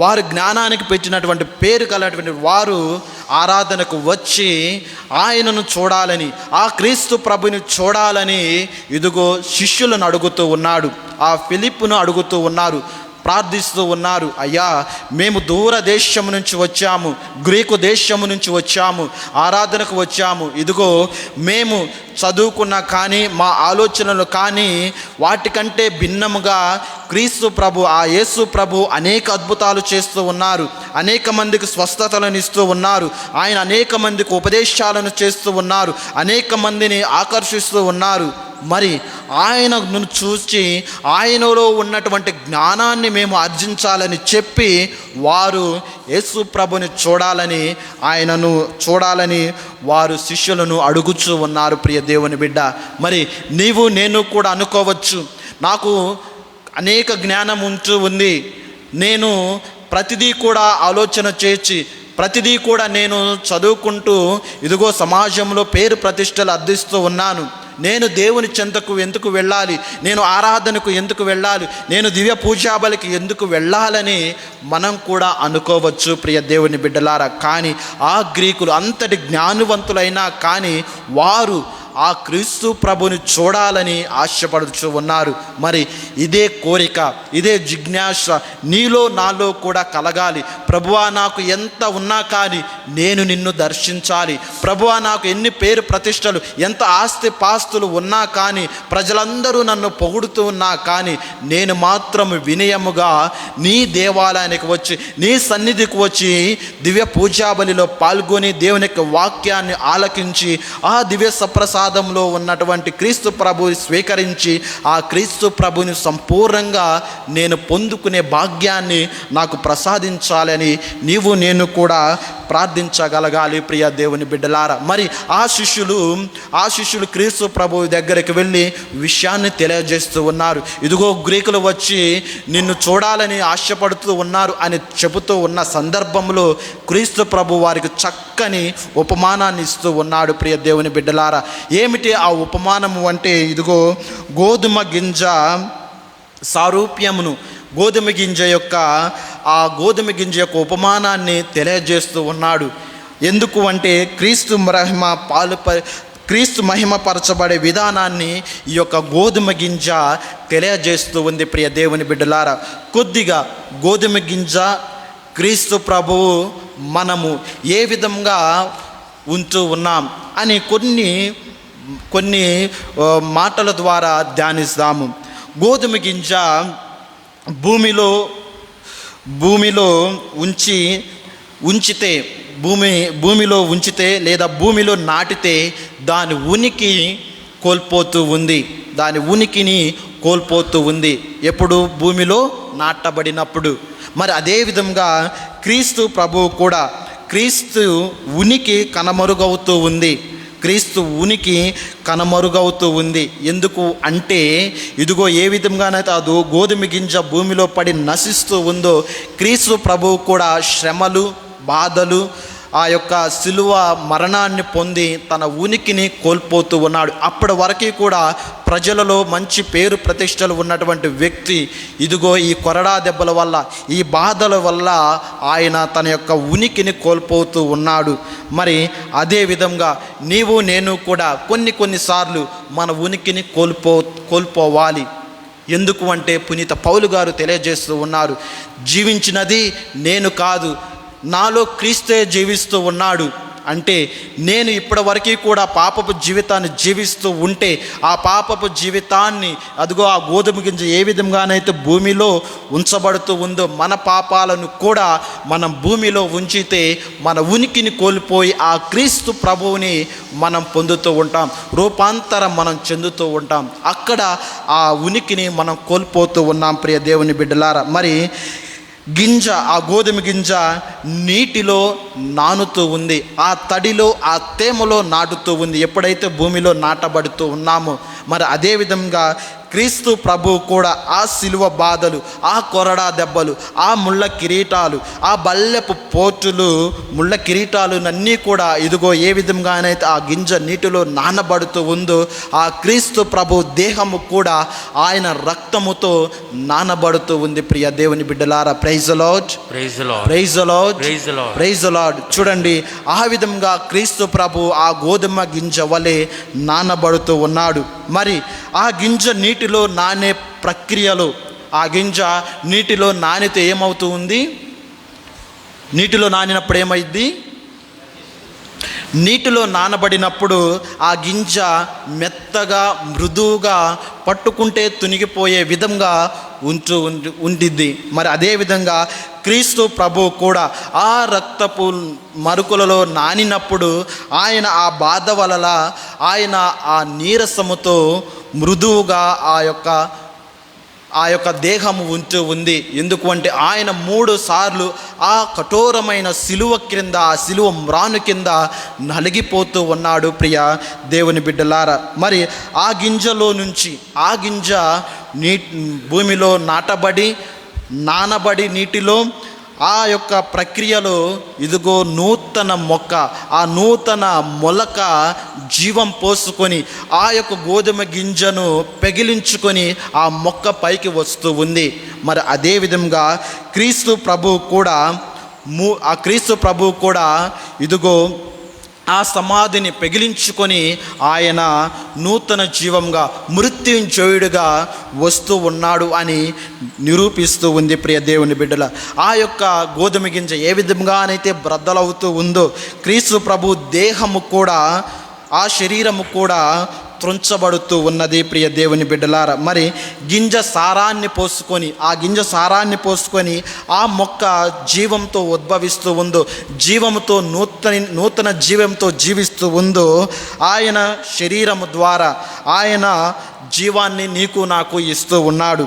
వారు జ్ఞానానికి పెట్టినటువంటి పేరు కలిగినటువంటి వారు ఆరాధనకు వచ్చి ఆయనను చూడాలని, ఆ క్రీస్తు ప్రభుని చూడాలని ఇదిగో శిష్యులను అడుగుతూ ఉన్నాడు. ఆ ఫిలిప్పును అడుగుతూ ఉన్నారు, ప్రార్థిస్తూ ఉన్నారు. అయ్యా, మేము దూర దేశము నుంచి వచ్చాము, గ్రీకు దేశము నుంచి వచ్చాము, ఆరాధనకు వచ్చాము. ఇదిగో మేము చదువుకున్నా కానీ, మా ఆలోచనలు కానీ వాటికంటే భిన్నముగా క్రీస్తు ప్రభు, ఆ యేసు ప్రభు అనేక అద్భుతాలు చేస్తూ ఉన్నారు, అనేక మందికి స్వస్థతలను ఇస్తూ ఉన్నారు, ఆయన అనేక మందికి ఉపదేశాలను చేస్తూ ఉన్నారు, అనేక మందిని ఆకర్షిస్తూ ఉన్నారు. మరి ఆయనను చూసి ఆయనలో ఉన్నటువంటి జ్ఞానాన్ని మేము ఆర్జించాలని చెప్పి వారు యేసు ప్రభుని చూడాలని, ఆయనను చూడాలని వారు శిష్యులను అడుగుచూ ఉన్నారు. ప్రియ దేవుని బిడ్డ, మరి నీవు నేను కూడా అనుకోవచ్చు, నాకు అనేక జ్ఞానం ఉంటూ ఉంది, నేను ప్రతిదీ కూడా ఆలోచన చేసి, ప్రతిదీ కూడా నేను చదువుకుంటూ ఇదిగో సమాజంలో పేరు ప్రతిష్టలు అర్థిస్తూ ఉన్నాను, నేను దేవుని చెంతకు ఎందుకు వెళ్ళాలి, నేను ఆరాధనకు ఎందుకు వెళ్ళాలి, నేను దివ్య పూజాబలికి ఎందుకు వెళ్ళాలని మనం కూడా అనుకోవచ్చు ప్రియ దేవుని బిడ్డలారా. కానీ ఆ గ్రీకులు అంతటి జ్ఞానవంతులైనా కానీ వారు ఆ క్రీస్తు ప్రభుని చూడాలని ఆశపడుతూ ఉన్నారు. మరి ఇదే కోరిక, ఇదే జిజ్ఞాస నీలో నాలో కూడా కలగాలి. ప్రభువా, నాకు ఎంత ఉన్నా కానీ నేను నిన్ను దర్శించాలి. ప్రభువా, నాకు ఎన్ని పేరు ప్రతిష్టలు, ఎంత ఆస్తి పాస్తులు ఉన్నా కానీ, ప్రజలందరూ నన్ను పొగుడుతూ ఉన్నా కానీ, నేను మాత్రం వినయముగా నీ దేవాలయానికి వచ్చి, నీ సన్నిధికి వచ్చి దివ్య పూజాబలిలో పాల్గొని దేవుని యొక్క వాక్యాన్ని ఆలకించి ఆ దివ్య సప్రసాదంలో ఉన్నటువంటి క్రీస్తు ప్రభుని స్వీకరించి ఆ క్రీస్తు ప్రభుని సంపూర్ణంగా నేను పొందుకునే భాగ్యాన్ని నాకు ప్రసాదించాలని నీవు నేను కూడా ప్రార్థించగలగాలి ప్రియ దేవుని బిడ్డలారా. మరి ఆ శిష్యులు క్రీస్తు ప్రభు దగ్గరికి వెళ్ళి విషయాన్ని తెలియజేస్తూ ఉన్నారు. ఇదిగో గ్రీకులు వచ్చి నిన్ను చూడాలని ఆశపడుతూ ఉన్నారు అని చెబుతూ ఉన్న సందర్భంలో క్రీస్తు ప్రభు వారికి చక్కని ఉపమానాన్ని ఇస్తూ ఉన్నాడు. ప్రియ దేవుని బిడ్డలారా, ఏమిటి ఆ ఉపమానము అంటే, ఇదిగో గోధుమ గింజ సారూప్యమును, గోధుమ గింజ యొక్క ఉపమానాన్ని తెలియజేస్తూ ఉన్నాడు. ఎందుకు అంటే క్రీస్తు మహిమపరచబడే విధానాన్ని ఈ యొక్క గోధుమ గింజ తెలియజేస్తూ ఉంది. ప్రియ దేవుని బిడ్డలారా, కొద్దిగా గోధుమ గింజ, క్రీస్తు ప్రభువు మనము ఏ విధంగా ఉంటూ ఉన్నాం అని కొన్ని మాటల ద్వారా ధ్యానిస్తాము. గోధుమ గింజ భూమిలో ఉంచితే లేదా భూమిలో నాటితే దాని ఉనికిని కోల్పోతూ ఉంది ఎప్పుడు? భూమిలో నాటబడినప్పుడు. మరి అదేవిధంగా క్రీస్తు ప్రభువు కూడా క్రీస్తు ఉనికి కనుమరుగవుతూ ఉంది. క్రీస్తు ఉనికి కనుమరుగవుతూ ఉంది. ఎందుకు అంటే ఇదిగో ఏ విధంగానైతే అది గోధుమ గింజ భూమిలో పడి నశిస్తూ ఉందో, క్రీస్తు ప్రభువు కూడా శ్రమలు, బాధలు, ఆ యొక్క శిలువ మరణాన్ని పొంది తన ఉనికిని కోల్పోతూ ఉన్నాడు. అప్పటి వరకు కూడా ప్రజలలో మంచి పేరు ప్రతిష్టలు ఉన్నటువంటి వ్యక్తి ఇదిగో ఈ కొరడా దెబ్బల వల్ల, ఈ బాధల వల్ల ఆయన తన యొక్క ఉనికిని కోల్పోతూ ఉన్నాడు. మరి అదే విధంగా నీవు నేను కూడా కొన్నిసార్లు మన ఉనికిని కోల్పోవాలి. ఎందుకు అంటే పునీత పౌలు గారు తెలియజేస్తూ ఉన్నారు, జీవించినది నేను కాదు, నాలో క్రీస్తే జీవిస్తూ ఉన్నాడు. అంటే నేను ఇప్పటివరకు కూడా పాపపు జీవితాన్ని జీవిస్తూ ఉంటే, ఆ పాపపు జీవితాన్ని అదిగో ఆ గోధుమ గింజ ఏ విధంగానైతే భూమిలో ఉంచబడుతూ ఉందో, మన పాపాలను కూడా మనం భూమిలో ఉంచితే మన ఉనికిని కోల్పోయి ఆ క్రీస్తు ప్రభువుని మనం పొందుతూ ఉంటాం, రూపాంతరం మనం చెందుతూ ఉంటాం. అక్కడ ఆ ఉనికిని మనం కోల్పోతూ ఉన్నాం ప్రియ దేవుని బిడ్డలారా. మరి గింజ, ఆ గోధుమ గింజ నీటిలో నానుతూ ఉంది, ఆ తడిలో, ఆ తేమలో నాటుతూ ఉంది ఎప్పుడైతే భూమిలో నాటబడుతూ ఉన్నామో. మరి అదేవిధంగా క్రీస్తు ప్రభువు కూడా ఆ శిలువ బాధలు, ఆ కొరడా దెబ్బలు, ఆ ముళ్ళ కిరీటాలు, ఆ బల్లెపు పోటులు, ముళ్ళ కిరీటాలు అన్నీ కూడా ఇదిగో ఏ విధంగానైతే ఆ గింజ నీటిలో నానబడుతూ ఉందో, ఆ క్రీస్తు ప్రభు దేహము కూడా ఆయన రక్తముతో నానబడుతూ ఉంది ప్రియ దేవుని బిడ్డలారా. Praise the lord, praise the lord, praise the lord, praise the lord, praise the lord. చూడండి, ఆ విధంగా క్రీస్తు ప్రభు ఆ గోధుమ గింజ వలె నానబడుతూ ఉన్నాడు. మరి ఆ గింజ నీటిలో నానే ప్రక్రియలో, ఆ గింజ నీటిలో నానితే ఏమవుతూ ఉంది? నీటిలో నానినప్పుడు ఏమైంది? నీటిలో నానబడినప్పుడు ఆ గింజ మెత్తగా, మృదువుగా, పట్టుకుంటే తునిగిపోయే విధంగా ఉండిద్ది. మరి అదేవిధంగా క్రీస్తు ప్రభు కూడా ఆ రక్తపు మరుకులలో నానినప్పుడు ఆయన ఆ బాధ వలన, ఆయన ఆ నీరసముతో మృదువుగా ఆ యొక్క దేహము ఉంటూ ఉంది. ఎందుకు అంటే ఆయన 3 సార్లు ఆ కఠోరమైన సిలువ క్రింద, ఆ సిలువ మ్రాను కింద నలిగిపోతూ ఉన్నాడు ప్రియ దేవుని బిడ్డలారా. మరి ఆ గింజలో నుంచి, ఆ గింజ భూమిలో నానబడి నీటిలో ఆ యొక్క ప్రక్రియలో ఇదిగో నూతన మొక్క, ఆ నూతన మొలక జీవం పోసుకొని ఆ యొక్క గోధుమ గింజను పెగిలించుకొని ఆ మొక్క పైకి వస్తూ ఉంది. మరి అదేవిధంగా క్రీస్తు ప్రభువు కూడా ఇదిగో ఆ సమాధిని పెగిలించుకొని ఆయన నూతన జీవంగా, మృత్యుంజయుడిగా వస్తూ ఉన్నాడు అని నిరూపిస్తూ ఉంది ప్రియ దేవుని బిడ్డల. ఆ యొక్క గోధుమ గింజ ఏ విధంగానైతే బ్రద్దలవుతూ ఉందో, క్రీస్తు ప్రభు దేహము కూడా, ఆ శరీరము కూడా త్రుంచబడుతూ ఉన్నది ప్రియ దేవుని బిడ్డలారా. మరి గింజ సారాన్ని పోసుకొని ఆ మొక్క జీవంతో ఉద్భవిస్తూ ఉందో, జీవంతో నూతన జీవంతో జీవిస్తూ ఉందో, ఆయన శరీరము ద్వారా ఆయన జీవాన్ని నీకు నాకు ఇస్తూ ఉన్నాడు.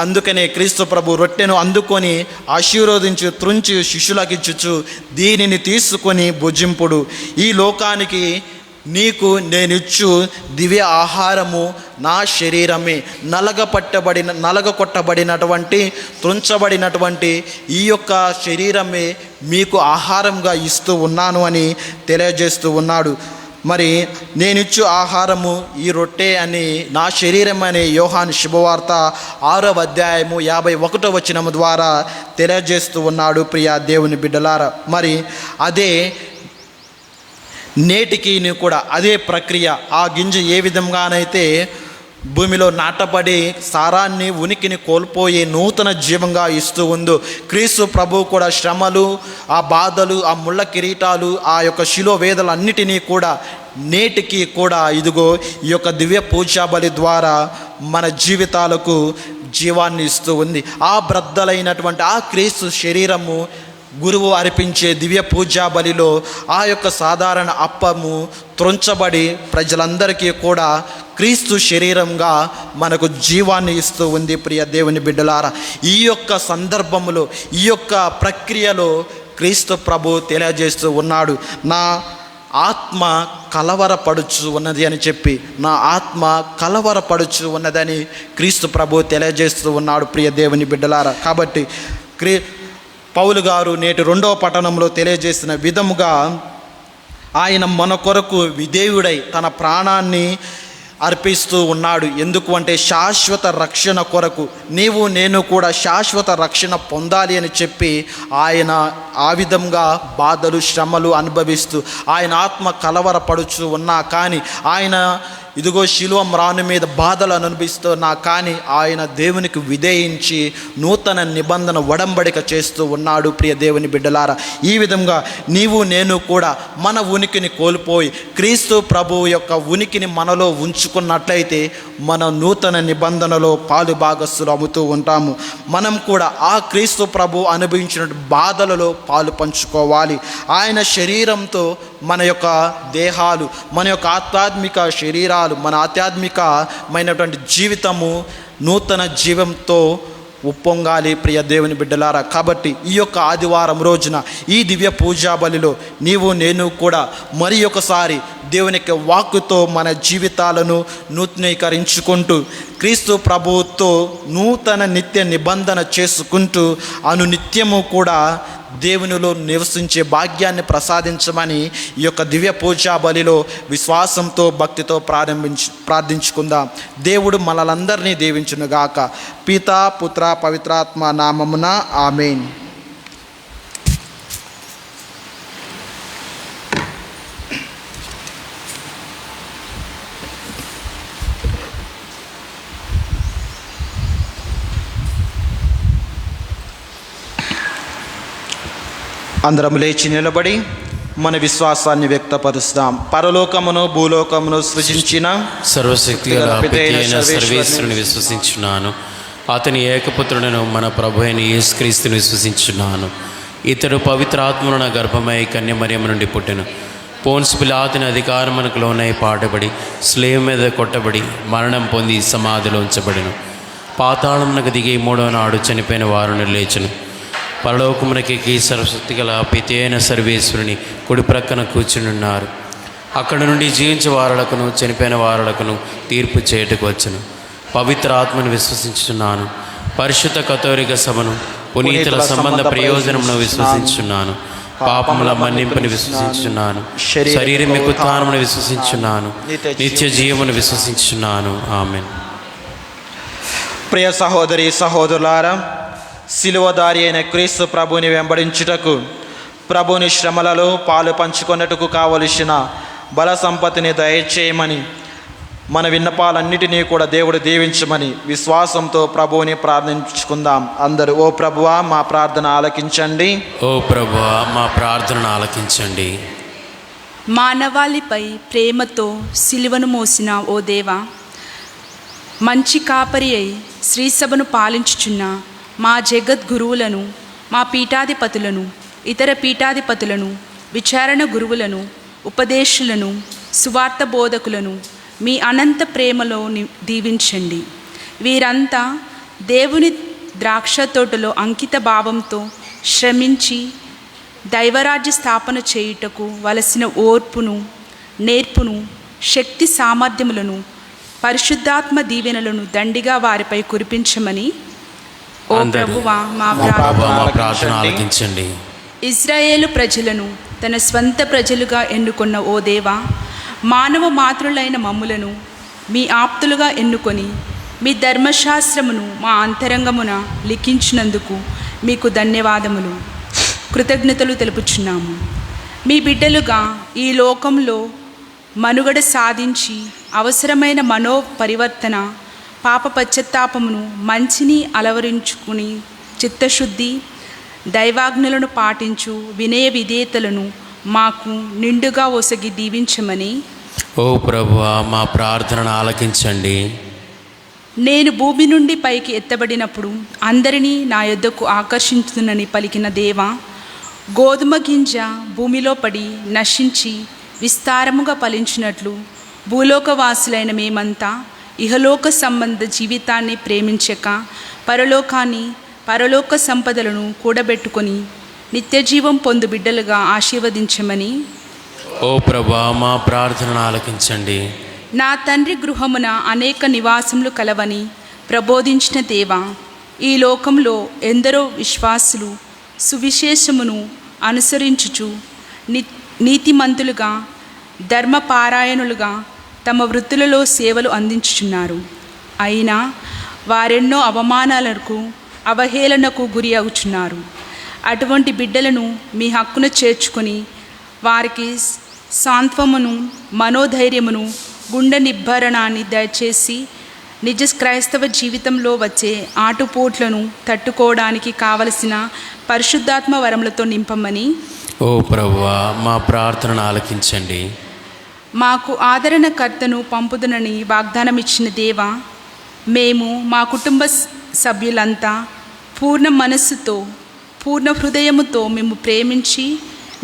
అందుకనే క్రీస్తు ప్రభు రొట్టెను అందుకొని ఆశీర్వదించి త్రుంచి శిష్యులకు ఇచ్చుచు, దీనిని తీసుకొని భుజింపుడు, ఈ లోకానికి నీకు నేనిచ్చు దివ్య ఆహారము నా శరీరమే, నలగకొట్టబడినటువంటి త్రుంచబడినటువంటి ఈ యొక్క శరీరమే మీకు ఆహారంగా ఇస్తూ ఉన్నాను అని తెలియజేస్తూ ఉన్నాడు. మరి నేనిచ్చు ఆహారము ఈ రొట్టె అని, నా శరీరం అనే యోహాను శుభవార్త 6వ అధ్యాయము 51వ వచనము ద్వారా తెలియజేస్తూ ఉన్నాడు ప్రియ దేవుని బిడ్డలారా. మరి అదే నేటికి కూడా అదే ప్రక్రియ, ఆ గింజ ఏ విధంగానైతే భూమిలో నాటబడి సారాన్ని, ఉనికిని కోల్పోయి నూతన జీవంగా ఇస్తూ ఉందో, క్రీస్తు ప్రభువు కూడా శ్రమలు, ఆ బాధలు, ఆ ముళ్ళ కిరీటాలు, ఆ యొక్క శిలువ వేదలు అన్నిటినీ కూడా నేటికి కూడా ఇదిగో ఈ యొక్క దివ్య పూజా బలి ద్వారా మన జీవితాలకు జీవాన్ని ఇస్తూ ఉంది. ఆ బ్రద్దలైనటువంటి ఆ క్రీస్తు శరీరము గురువు అర్పించే దివ్య పూజా బలిలో ఆ యొక్క సాధారణ అప్పము త్రుంచబడి ప్రజలందరికీ కూడా క్రీస్తు శరీరంగా మనకు జీవాన్ని ఇస్తూ ఉంది ప్రియ దేవుని బిడ్డలారా. ఈ యొక్క సందర్భములో, ఈ యొక్క ప్రక్రియలో క్రీస్తు ప్రభు తెలియజేస్తూ ఉన్నాడు. నా ఆత్మ కలవరపడుచు ఉన్నది అని చెప్పి, నా ఆత్మ కలవరపడుచు ఉన్నదని క్రీస్తు ప్రభు తెలియజేస్తూ ఉన్నాడు ప్రియ దేవుని బిడ్డలారా. కాబట్టి పౌలు గారు నేటి 2వ పట్టణంలో తెలియజేసిన విధముగా ఆయన మన కొరకు విధేయుడై తన ప్రాణాన్ని అర్పిస్తూ ఉన్నాడు. ఎందుకు అంటే శాశ్వత రక్షణ కొరకు, నీవు నేను కూడా శాశ్వత రక్షణ పొందాలి అని చెప్పి ఆయన ఆ విధంగా బాధలు శ్రమలు అనుభవిస్తూ ఆయన ఆత్మ కలవరపడుచు ఉన్నా కానీ, ఆయన ఇదిగో శిలువ మ్రాను మీద బాధలు అనుభవిస్తున్నా కానీ ఆయన దేవునికి విధేయించి నూతన నిబంధన ఒడంబడిక చేస్తూ ఉన్నాడు ప్రియ దేవుని బిడ్డలారా. ఈ విధంగా నీవు నేను కూడా మన ఉనికిని కోల్పోయి క్రీస్తు ప్రభువు యొక్క ఉనికిని మనలో ఉంచుకున్నట్లయితే మన నూతన నిబంధనలో పాలు భాగస్తులు అమ్ముతూ ఉంటాము. మనం కూడా ఆ క్రీస్తు ప్రభు అనుభవించిన బాధలలో పాలు పంచుకోవాలి. ఆయన శరీరంతో మన యొక్క దేహాలు, మన యొక్క ఆధ్యాత్మిక శరీరాలు, మన ఆధ్యాత్మికమైనటువంటి జీవితము నూతన జీవంతో ఉప్పొంగాలి ప్రియ దేవుని బిడ్డలారా. కాబట్టి ఈ యొక్క ఆదివారం రోజున ఈ దివ్య పూజా బలిలో నీవు నేను కూడా మరి ఒకసారి దేవుని యొక్క వాక్కుతో మన జీవితాలను నూతనీకరించుకుంటూ క్రీస్తు ప్రభువుతో నూతన నిత్య నిబంధన చేసుకుంటూ అనునిత్యము కూడా దేవునిలో నివసించే భాగ్యాన్ని ప్రసాదించమని ఈ యొక్క దివ్య పూజా బలిలో విశ్వాసంతో భక్తితో ప్రార్థించుకుందాం. దేవుడు మనలందరినీ దీవించునుగాక. పితా పుత్ర పవిత్రాత్మ నామమున ఆమేన్. అందరం లేచి నిలబడి మన విశ్వాసాన్ని వ్యక్తపరుస్తాం. పరలోకమును భూలోకమును సృజించిన సర్వశక్తి గల పితైన సర్వేశ్వరుని విశ్వసించున్నాను. అతని ఏకపుత్రుడను మన ప్రభు అయిన యేసుక్రీస్తుని విశ్వసించున్నాను. ఇతడు పవిత్రాత్మను గర్భమై కన్యమరియము నుండి పుట్టెను. పోన్స్ పిలాతుని అధికారమునకు లోనై పాటబడి స్లేవ్ మీద కొట్టబడి మరణం పొంది సమాధిలో ఉంచబడెను. పాతాళమునకు దిగి 3వ నాడు చనిపోయిన వారును లేచెను. పరలోకమునకి సర్వశక్తి గల పితైన సర్వేశ్వరుని కుడి ప్రక్కన కూర్చునున్నారు. అక్కడ నుండి జీవించే వారులకును చనిపోయిన వారులకును తీర్పు చేయుటకు వచ్చును. పవిత్ర ఆత్మను విశ్వసించున్నాను. పరిశుద్ధ కథోలిక సభను, పునీతుల సంబంధ ప్రయోజనమును విశ్వసించున్నాను. పాపముల మన్నింపుని విశ్వసించున్నాను. శరీరం యొక్క ఉత్థానమును విశ్వసించున్నాను. నిత్య జీవమును విశ్వసించున్నాను. ఆమేన్. ప్రియ సహోదరి సహోదరులారా, శిలువదారి అయిన క్రీస్తు ప్రభుని వెంబడించుటకు, ప్రభుని శ్రమలలో పాలు పంచుకొన్నట్టుకు కావలసిన బల సంపత్తిని దయచేయమని, మన విన్నపాలన్నిటినీ కూడా దేవుడు దీవించమని విశ్వాసంతో ప్రభువుని ప్రార్థించుకుందాం. అందరూ ఓ ప్రభువా మా ప్రార్థన ఆలకించండి. ఓ ప్రభువా మా ప్రార్థనను ఆలకించండి. మానవాళిపై ప్రేమతో సిలువను మోసిన ఓ దేవా, మంచి కాపరి అయి శ్రీసభను పాలించుచున్న మా జగద్గురువులను, మా పీఠాధిపతులను, ఇతర పీఠాధిపతులను, విచారణ గురువులను, ఉపదేశులను, సువార్త బోధకులను మీ అనంత ప్రేమలో దీవించండి. వీరంతా దేవుని ద్రాక్ష తోటలో అంకిత భావంతో శ్రమించి దైవరాజ్య స్థాపన చేయుటకు వలసిన ఓర్పును, నేర్పును, శక్తి సామర్థ్యములను, పరిశుద్ధాత్మ దీవెనలను దండిగా వారిపై కురిపించమని ఓ ప్రభువా మా ప్రార్థన ఆలకించండి. ఇశ్రాయేలు ప్రజలను తన స్వంత ప్రజలుగా ఎన్నుకున్న ఓ దేవా, మానవ మాతృలైన మమ్ములను మీ ఆప్తులుగా ఎన్నుకొని మీ ధర్మశాస్త్రమును మా అంతరంగమున లిఖించినందుకు మీకు ధన్యవాదములు, కృతజ్ఞతలు తెలుపుచున్నాము. మీ బిడ్డలుగా ఈ లోకంలో మనుగడ సాధించి అవసరమైన మనోపరివర్తన, పాప పశ్చాత్తాపమును, మంచిని అలవరించుకుని చిత్తశుద్ధి, దైవాజ్ఞలను పాటించు వినయ విధేయతలను మాకు నిండుగా ఒసగి దీవించమని ఓ ప్రభువా మా ప్రార్థనను ఆలకించండి. నేను భూమి నుండి పైకి ఎత్తబడినప్పుడు అందరినీ నా యొద్దకు ఆకర్షించునని పలికిన దేవా, గోధుమ గింజ భూమిలో పడి నశించి విస్తారముగా ఫలించినట్లు భూలోకవాసులైన మేమంతా ఇహలోక సంబంధ జీవితాన్ని ప్రేమించక పరలోక సంపదలను కూడబెట్టుకొని నిత్యజీవం పొందు బిడ్డలుగా ఆశీర్వదించమని ఓ ప్రభా, మా ప్రార్థనను ఆలకించండి. నా తండ్రి గృహమున అనేక నివాసములు కలవని ప్రబోధించిన దేవా, ఈ లోకంలో ఎందరో విశ్వాసులు సువిశేషమును అనుసరించుచు నీతిమంతులుగా ధర్మపారాయణులుగా తమ వృత్తులలో సేవలు అందించుచున్నారు. అయినా వారెన్నో అవమానాలకు అవహేళనకు గురి అవుచున్నారు. అటువంటి బిడ్డలను మీ హక్కున చేర్చుకొని వారికి సాంత్వమును, మనోధైర్యమును, గుండె నిబ్బరణాన్ని దయచేసి నిజ క్రైస్తవ జీవితంలో వచ్చే ఆటుపోట్లను తట్టుకోవడానికి కావలసిన పరిశుద్ధాత్మ వరములతో నింపమని ఓ ప్రభువా, మా ప్రార్థనను ఆలకించండి. మాకు ఆదరణకర్తను పంపుదునని వాగ్దానం ఇచ్చిన దేవా, మేము మా కుటుంబ సభ్యులంతా పూర్ణ మనస్సుతో, పూర్ణ హృదయముతో మేము ప్రేమించి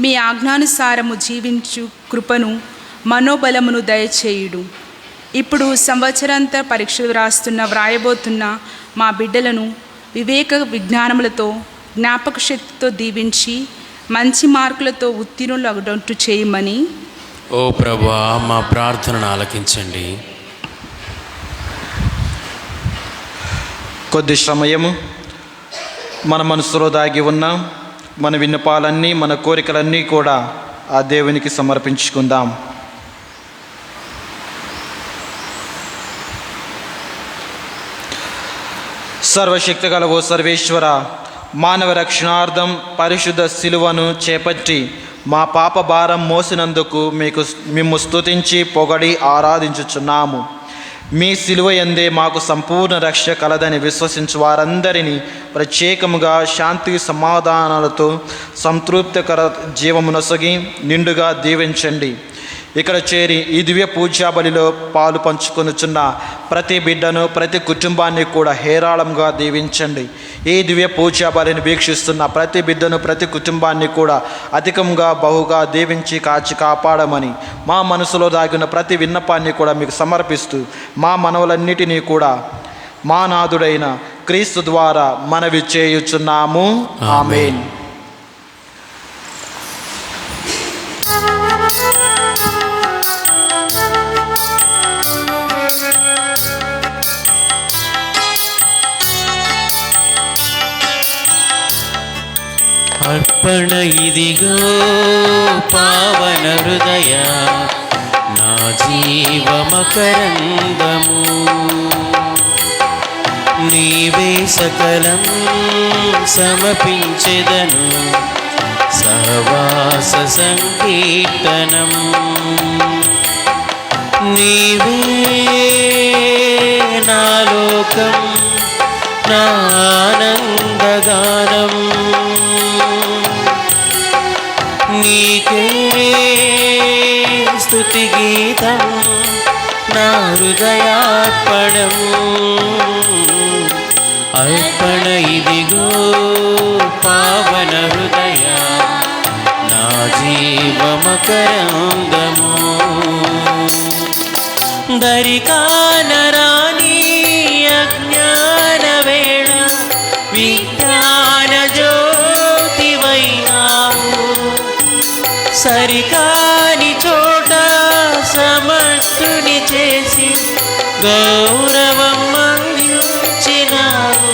మీ ఆజ్ఞానుసారము జీవించు కృపను, మనోబలమును దయచేయుడు. ఇప్పుడు సంవత్సరాంత పరీక్షలు వ్రాయబోతున్న మా బిడ్డలను వివేక విజ్ఞానములతో, జ్ఞాపక శక్తితో దీవించి మంచి మార్కులతో ఉత్తీర్ణులు అగుటట్టు చేయమని ఓ ప్రభువా, మా ప్రార్థనను ఆలకించండి. కొద్ది సమయము మన మనసులో దాగి ఉన్న మన విన్నపాలన్నీ, మన కోరికలన్నీ కూడా ఆ దేవునికి సమర్పించుకుందాం. సర్వశక్తి గల ఓ సర్వేశ్వర, మానవ రక్షణార్థం పరిశుద్ధ శిలువను చేపట్టి మా పాప భారం మోసినందుకు మేము స్తుతించి పొగడి ఆరాధించుచున్నాము. మీ శిలువ యందే మాకు సంపూర్ణ రక్ష కలదని విశ్వసించు వారందరినీ ప్రత్యేకముగా శాంతి సమాధానాలతో సంతృప్తికర జీవమునొసగి నిండుగా దీవించండి. ఇక్కడ చేరి ఈ దివ్య పూజా బలిలో పాలు పంచుకొనుచున్న ప్రతి బిడ్డను, ప్రతి కుటుంబాన్ని కూడా హేరాళంగా దీవించండి. ఈ దివ్య పూజా బలిని వీక్షిస్తున్న ప్రతి బిడ్డను, ప్రతి కుటుంబాన్ని కూడా అధికంగా బహుగా దీవించి కాచి కాపాడమని మా మనసులో దాగిన ప్రతి విన్నపాన్ని కూడా మీకు సమర్పిస్తూ మా మనవులన్నిటినీ కూడా మా నాథుడైన క్రీస్తు ద్వారా మనవి చేయుచున్నాము. ఆమేన్. అర్పణ ఇదిగో పావన హృదయ, నా జీవమకరందము. నీవే సకలం సమర్పించెదను, సహవాస సంకీర్తనం. నీవే నా లోకం, నా ఆనందగానం. నీకే స్తుతి గీతం, నా హృదయార్పణం. అర్పణ ఇదిగో పావన హృదయ, నా జీవమకరందము. దరికానరాని అజ్ఞాన వేళ విజ్ఞాన జ్యోతివైనావు. సరికాని చోట సమర్థుని చేసి గౌరవం అందించినావు.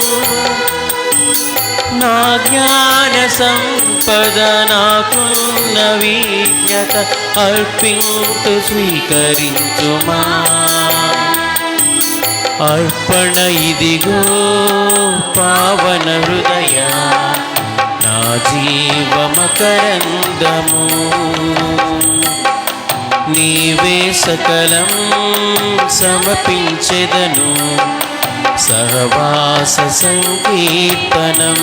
నా జ్ఞాన సంపద, నాకున్న విజ్ఞత అర్పింతు స్వీకరించుమా. అర్పణ ఇదిగో పావన హృదయ, నా జీవమకరందము. నీవే సకలం సమర్పించెదను, సహవాస సంకీర్తనం.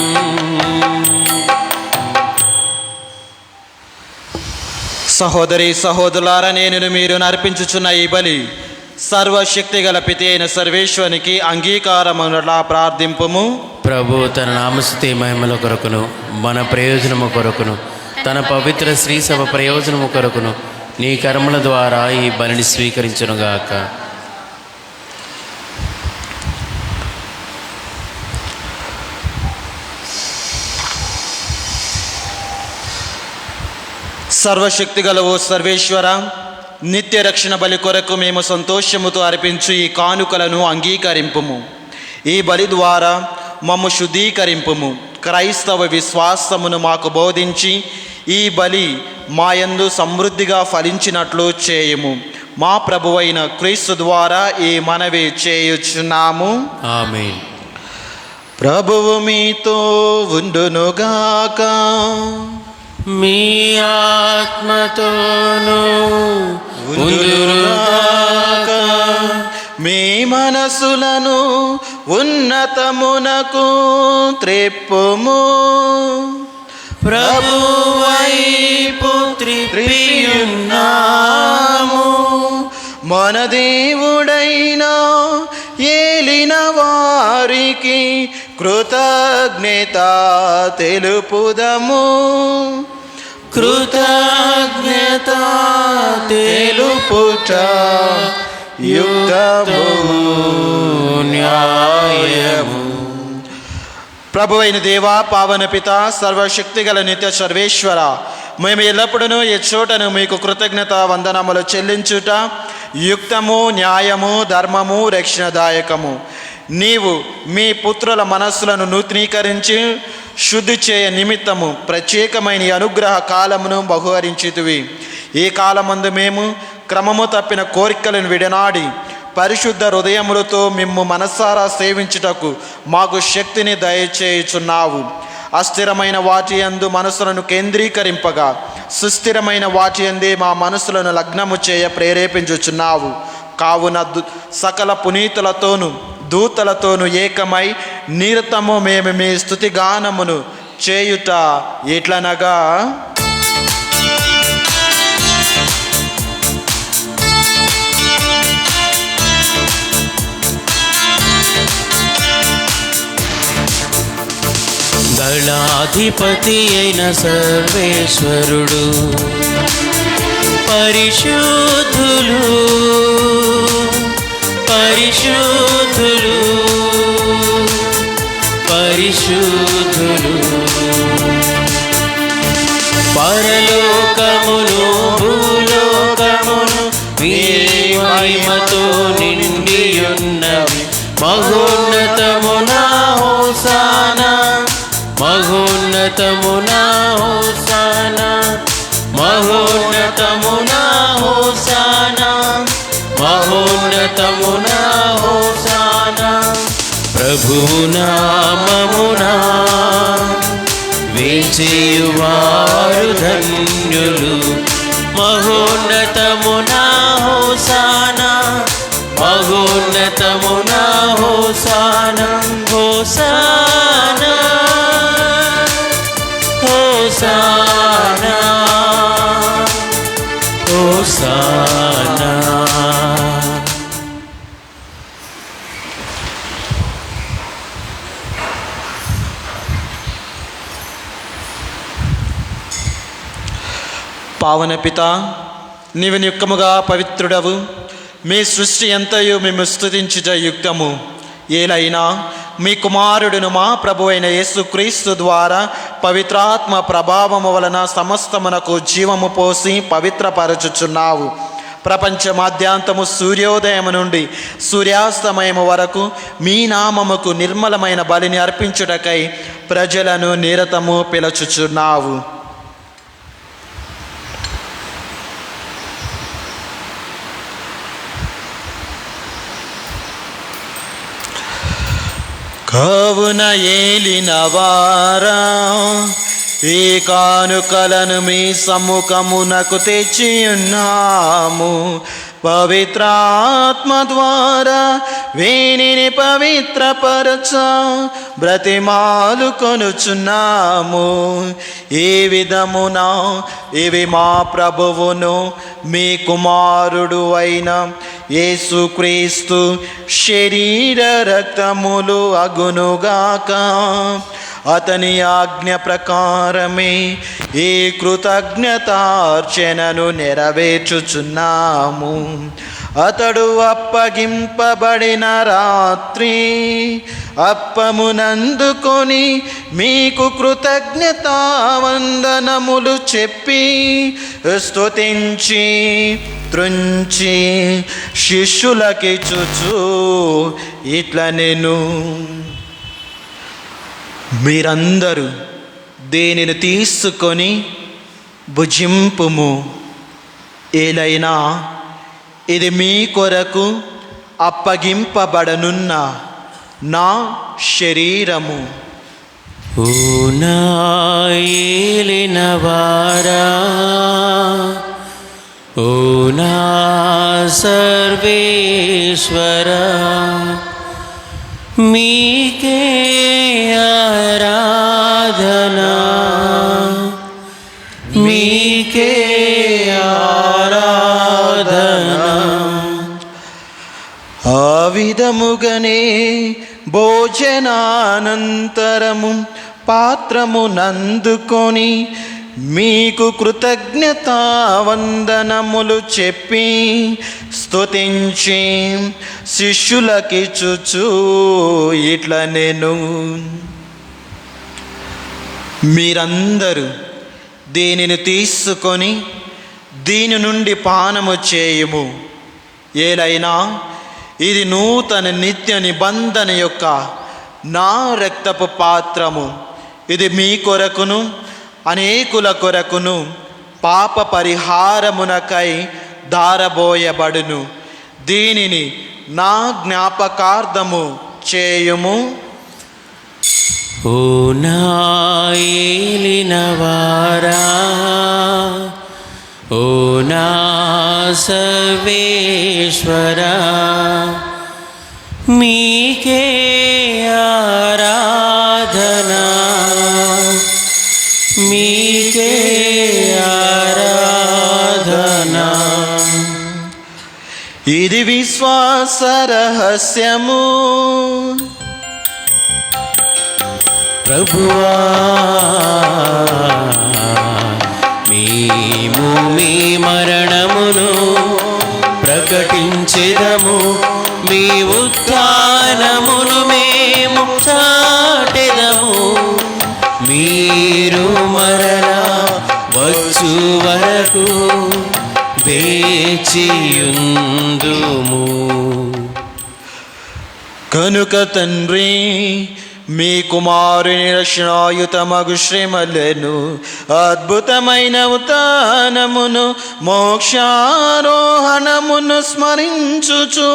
సహోదరి సహోదరులారా, నేను మీరు అర్పించుచున్న ఈ బలి సర్వశక్తి గల పితి అయిన సర్వేశ్వరునికి అంగీకారమునలా ప్రార్థింపుము. ప్రభు తన నామస్తుతి మహిమల కొరకును, మన ప్రయోజనము కొరకును, తన పవిత్ర శ్రీ సభ ప్రయోజనము కొరకును నీ కర్మల ద్వారా ఈ బలిని స్వీకరించునుగాక. సర్వశక్తి గల ఓ సర్వేశ్వర, నిత్య రక్షణ బలి కొరకు మేము సంతోషముతో అర్పించు ఈ కానుకలను అంగీకరింపుము. ఈ బలి ద్వారా మమ్ము శుద్ధీకరింపుము. క్రైస్తవ విశ్వాసమును మాకు బోధించి ఈ బలి మాయందు సమృద్ధిగా ఫలించినట్లు చేయుము. మా ప్రభువైన క్రీస్తు ద్వారా ఈ మనవి చేయుచున్నాము. ఆమేన్. ప్రభువు మీతో ఉండునుగాక. మీ ఆత్మతోనూ ఉండునుగాక. మీ మనసులను ఉన్నతమునకు త్రిప్పుము. ప్రభువైపు త్రిప్పియున్నాము. మన దేవుడైన ఏలిన వారికి కృతజ్ఞత తెలుపుదము. కృతజ్ఞత తెలుపుట యుక్తము న్యాయము. ప్రభువైన దేవా, పావన పిత, సర్వశక్తి గల నిత్య సర్వేశ్వర, మేము ఎల్లప్పుడూ ఈ చోటను మీకు కృతజ్ఞత వందనములు చెల్లించుట యుక్తము, న్యాయము, ధర్మము, రక్షణదాయకము. నీవు మీ పుత్రుల మనస్సులను నూతనీకరించి శుద్ధి చేయ నిమిత్తము ప్రత్యేకమైన ఈ అనుగ్రహ కాలమును బహుకరించితివి. ఈ కాలమందు మేము క్రమము తప్పిన కోరికలను విడనాడి పరిశుద్ధ హృదయములతో మిమ్ము మనస్సారా సేవించుటకు మాకు శక్తిని దయచేయుచున్నావు. అస్థిరమైన వాటి యందు మనసులను కేంద్రీకరింపగా సుస్థిరమైన వాటి యందే మా మనసులను లగ్నము చేయ ప్రేరేపించుచున్నావు. కావున సకల పునీతులతోనూ దూతలతోనూ ఏకమై నిరతము మేము మీ స్తుతిగానమును చేయుట ఎట్లనగా, దళాధిపతి అయిన సర్వేశ్వరుడు, పరిశుద్ధులు పరిశుద్ధులు పరిశుద్ధులు, పరలోకమును భూలోకమును మీ మహిమతో నిండియున్నవి. మహోన్నతమునా హోసానా, మహోన్నతమునా హోసానా, మహోన్నతమునా హోసానా, మహోన్నతమునా హోసానా. ప్రభువు నామమునా వేచేయువారు ధన్యులు. మహోన్నతమునా హోసానా, మహోన్నతమునా హోసానా, హోసానా హోసానా హోసానా. పావన పిత, నీవు నిక్కముగా పవిత్రుడవు. మీ సృష్టి ఎంతయో మేము స్తుతించుట యుక్తము. ఏలైనా మీ కుమారుడును మా ప్రభువైన యేసుక్రీస్తు ద్వారా పవిత్రాత్మ ప్రభావము వలన సమస్తమునకు జీవము పోసి పవిత్రపరచుచున్నావు. ప్రపంచ మాధ్యాంతము సూర్యోదయము నుండి సూర్యాస్తమయము వరకు మీ నామముకు నిర్మలమైన బలిని అర్పించుటకై ప్రజలను నిరతము పిలుచుచున్నావు. కావున ఏలిన వారా, ఈ కానుకలను మీ సమ్ముఖమునకు తెచ్చియున్నాము. పవిత్రాత్మ ద్వారా వీనిని పవిత్రపరచ బ్రతిమాలు కొనుచున్నాము. ఈ విధమున ఇవి మా ప్రభువును మీ కుమారుడు అయిన యేసుక్రీస్తు శరీర రక్తములు అగునుగాక. అతని ఆజ్ఞ ప్రకారమే ఈ కృతజ్ఞతార్చనను నెరవేర్చుచున్నాము. అతడు అప్పగింపబడిన రాత్రి అప్పమునందుకొని మీకు కృతజ్ఞతావందనములు చెప్పి స్తుతించి త్రుంచి శిష్యులకిచ్చుచు ఇట్లా నేను మీరందరూ దేనిని తీసుకొని భుజింపుము, ఏలైనా ఇది మీ కొరకు అప్పగింపబడనున్న నా శరీరము. ఓ నా ఏలినవారా, ఓ నా సర్వేశ్వరా, మీకే ఆరాధనా, మీకే ఆరాధనా. ఆ విధముగనే భోజనానంతరము పాత్రమునందుకొని మీకు కృతజ్ఞతావందనములు చెప్పి స్తుతించి శిష్యులకిచ్చుచు ఇట్లా నేను మీరందరూ దీనిని తీసుకొని దీని నుండి పానము చేయుము, ఏలైనా ఇది నూతన నిత్య నిబంధన యొక్క నా రక్తపు పాత్రము. ఇది మీ కొరకును అనేకుల కొరకును పాప పరిహారమునకై దారబోయబడును. దీనిని నా జ్ఞాపకార్థము చేయుము. ఓ నా ఏలినవారా, ఓ నా సర్వేశ్వరా, మీకే ఆరాధనా, మీకే ఆరాధనా. ఇది విశ్వాస రహస్యము. ప్రభువా, మేము మీ మరణమును ప్రకటించెదము, మీ ఉత్థానమును మేము చాటెదము. మీరు మరలా వచ్చు వరకు వేచియుందుము. కనుక తండ్రి, మీ కుమారుని రక్షణాయుతమగు శ్రమలను అద్భుతమైన ఉత్థానమును మోక్షారోహణమును స్మరించుచు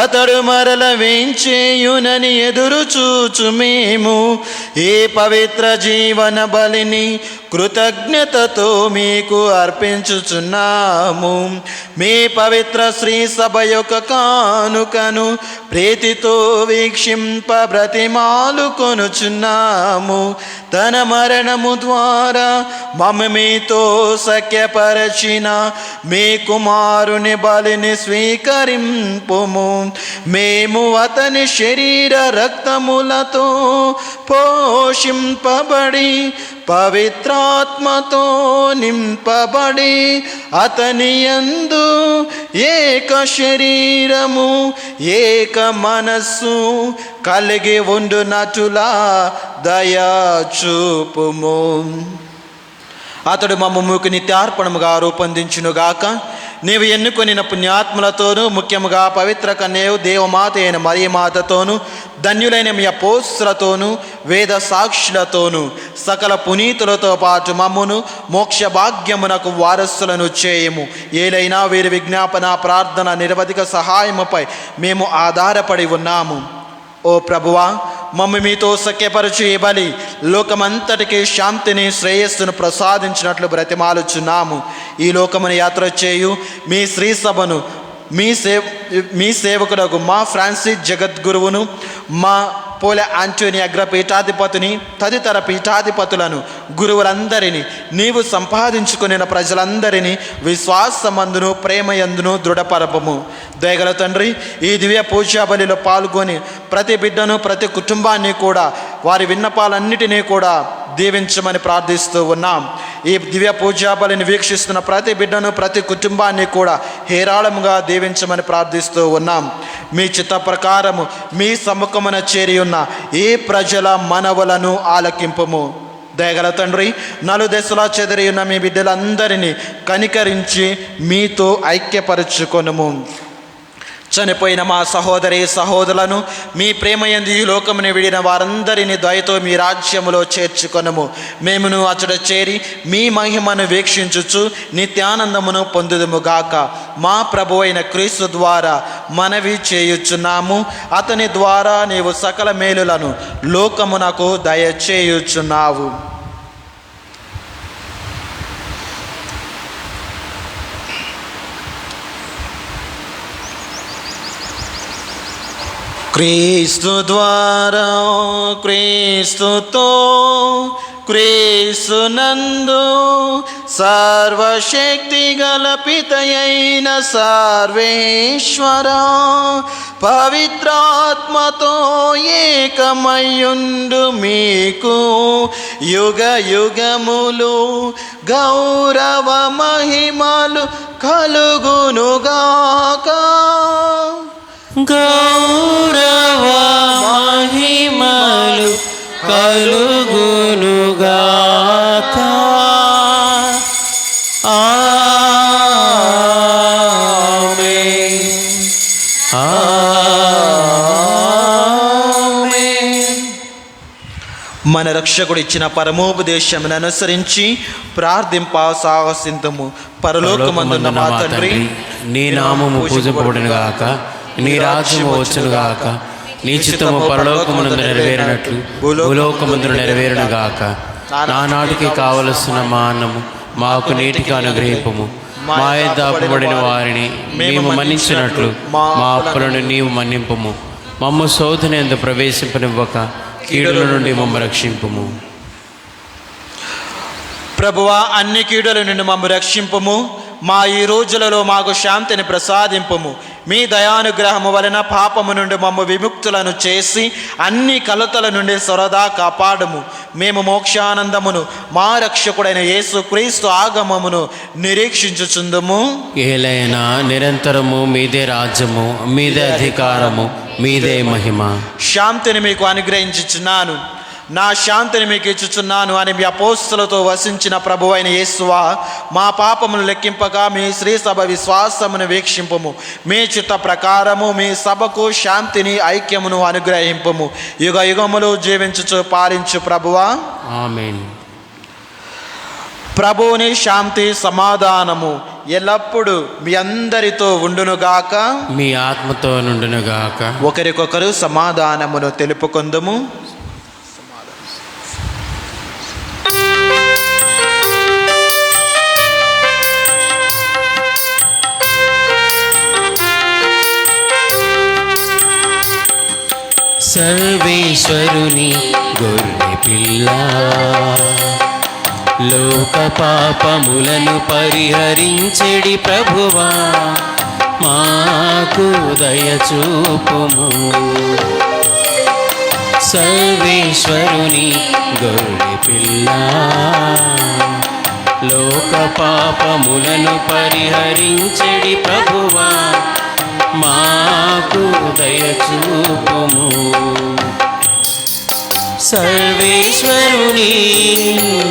అతడు మరల వేంచేయునని ఎదురు చూచు మేము ఈ పవిత్ర జీవన బలిని కృతజ్ఞతతో మీకు అర్పించుచున్నాము. మీ పవిత్ర శ్రీ సభ యొక్క కానుకను ప్రీతితో వీక్షింప బ్రతిమాలు కొనుచున్నాము. తన మరణము ద్వారా మమ్మ మీతో సఖ్యపరచిన మీ కుమారుని బలిని స్వీకరింపుము. మేము అతని శరీర రక్తములతో పోషింపబడి పవిత్రాత్మతో నింపబడి అతని యందు ఏక శరీరము ఏక మనస్సు కలిగి ఉండునటులా దయా చూపుము. అతడు మమ్మకు నిత్యార్పణముగా రూపొందించునుగాక. నీవు ఎన్నుకొనిన పుణ్యాత్ములతోనూ ముఖ్యముగా పవిత్ర కన్యయు దేవమాత అయిన మరియమాతతోనూ ధన్యులైన మీ అపోస్తులతోనూ వేద సాక్షులతోనూ సకల పునీతులతో పాటు మమ్మును మోక్ష భాగ్యమునకు వారసులను చేయము. ఏలైనా వీరి విజ్ఞాపన ప్రార్థన నిరవధిక సహాయముపై మేము ఆధారపడి ఉన్నాము. ఓ ప్రభువా, మమ్మ మీతో సఖ్యపరచు ఈ బలి లోకమంతటికి శాంతిని శ్రేయస్సును ప్రసాదించినట్లు బ్రతిమాలుచున్నాము. ఈ లోకమును యాత్ర చేయు మీ శ్రీ సభను మీ సేవకులకు మా ఫ్రాన్సిస్ జగద్గురువును, మా పోలే ఆంటోని అగ్రపీఠాధిపతిని, తదితర పీఠాధిపతులను, గురువులందరినీ, నీవు సంపాదించుకుని ప్రజలందరినీ విశ్వాసమందును ప్రేమయందును దృఢపరపము. దయగల తండ్రి, ఈ దివ్య పూజా బలిలో పాల్గొని ప్రతి బిడ్డను ప్రతి కుటుంబాన్ని కూడా వారి విన్నపాలన్నిటినీ కూడా దీవించమని ప్రార్థిస్తూ ఉన్నాం. ఈ దివ్య పూజా బలిని వీక్షిస్తున్న ప్రతి బిడ్డను ప్రతి కుటుంబాన్ని కూడా హేరాళముగా దీవించమని ప్రార్థిస్తూ ఉన్నాం. మీ చిత్త ప్రకారము మీ సముఖమున చేరి ఉన్న ఈ ప్రజల మనవులను ఆలకింపుము. దయగల తండ్రి, నలుదెసలా చెదిరి ఉన్న మీ బిడ్డలందరినీ కనికరించి మీతో ఐక్యపరచుకొనుము. చనిపోయిన మా సహోదరి సహోదరులను మీ ప్రేమయందు ఈ లోకముని విడిన వారందరినీ దయతో మీ రాజ్యములో చేర్చుకొనుము. మేమును అచట చేరి మీ మహిమను వీక్షించుచు నిత్యానందమును పొందుదుముగాక. మా ప్రభు అయిన క్రీస్తు ద్వారా మనవి చేయుచున్నాము. అతని ద్వారా నీవు సకల మేలులను లోకమునకు దయచేయుచున్నావు. క్రీస్తు ద్వారా, క్రీస్తుతో, క్రీస్తునందు సర్వశక్తి గల పితయైన సర్వేశ్వర పవిత్రాత్మతో ఏకమయ్యుండు మీకు యుగ యుగములు గౌరవ మహిమలు కలుగునుగాక. గౌరవ మహిమలు కలుగునుగాక. ఆమేన్. ఆమేన్. మన రక్షకుడు ఇచ్చిన పరమోపదేశమును అనుసరించి ప్రార్థింప సాహసింతము. పరలోకమందున్న మా తండ్రి, నీ నామము పూజింపబడునుగాక. నీ రాజ్యము వచ్చునుగాక. నీ చిత్తము పరలోకమునందు నెరవేరినట్లు భూలోకమందు నెరవేరునుగాక. నానాటికి కావలసిన మా అన్నము మాకు నీటికి అనుగ్రహింపము. మా యొద్ద అప్పుబడిన వారిని మేము మన్నించినట్లు మా అప్పులను నీవు మన్నింపము. మమ్ము శోధనయందు ప్రవేశింపనివ్వక కీడుల నుండి మమ్ము రక్షింపుము. ప్రభువా, అన్ని కీడుల నుండి మమ్ము రక్షింపుము. మా ఈ రోజులలో మాకు శాంతిని ప్రసాదింపుము. మీ దయానుగ్రహము వలన పాపము నుండి మమ్ము విముక్తులను చేసి అన్ని కలతల నుండి సరదా కాపాడము. మేము మోక్షానందమును మా రక్షకుడైన యేసు క్రీస్తు ఆగమమును నిరీక్షించుచుందుము. ఏలైనా నిరంతరము మీదే రాజ్యము, మీదే అధికారము, మీదే మహిమ. శాంతిని మీకు అనుగ్రహించుచున్నాను, నా శాంతిని మీకు ఇచ్చుచున్నాను అని మీ అపోస్తలతో వసించిన ప్రభువైన యేసువా, మా పాపమును లెక్కింపగా మీ శ్రీ సభ విశ్వాసమును వీక్షింపము. మీ చిత్త ప్రకారము మీ సభకు శాంతిని ఐక్యమును అనుగ్రహింపము. యుగ యుగములు జీవించుచు పాలించు ప్రభువా, ఆమేన్. ప్రభువుని శాంతి సమాధానము ఎల్లప్పుడూ మీ అందరితో ఉండునుగాక. మీ ఆత్మతో నుండునుగాక. ఒకరికొకరు సమాధానమును తెలుపుకొందుము. సర్వేశ్వరుని గొర్రె పిల్ల, లోక పాపములను పరిహరించెడి ప్రభువా, మాకు దయచూపుము. సర్వేశ్వరుని గొర్రె పిల్ల, లోక పాపములను పరిహరించెడి ప్రభువా, మాకు దయచూపుము. సర్వేశ్వరుని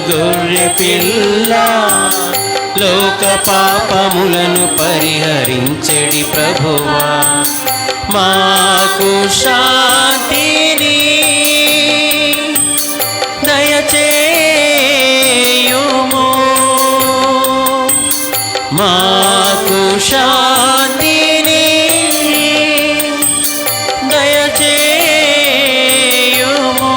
గొర్రె పిల్ల, లోక పాపములను పరిహరించెడి ప్రభువా, మాకు శాంతిని దయచేయుము. మాకు శాంతిని దయచేయుము.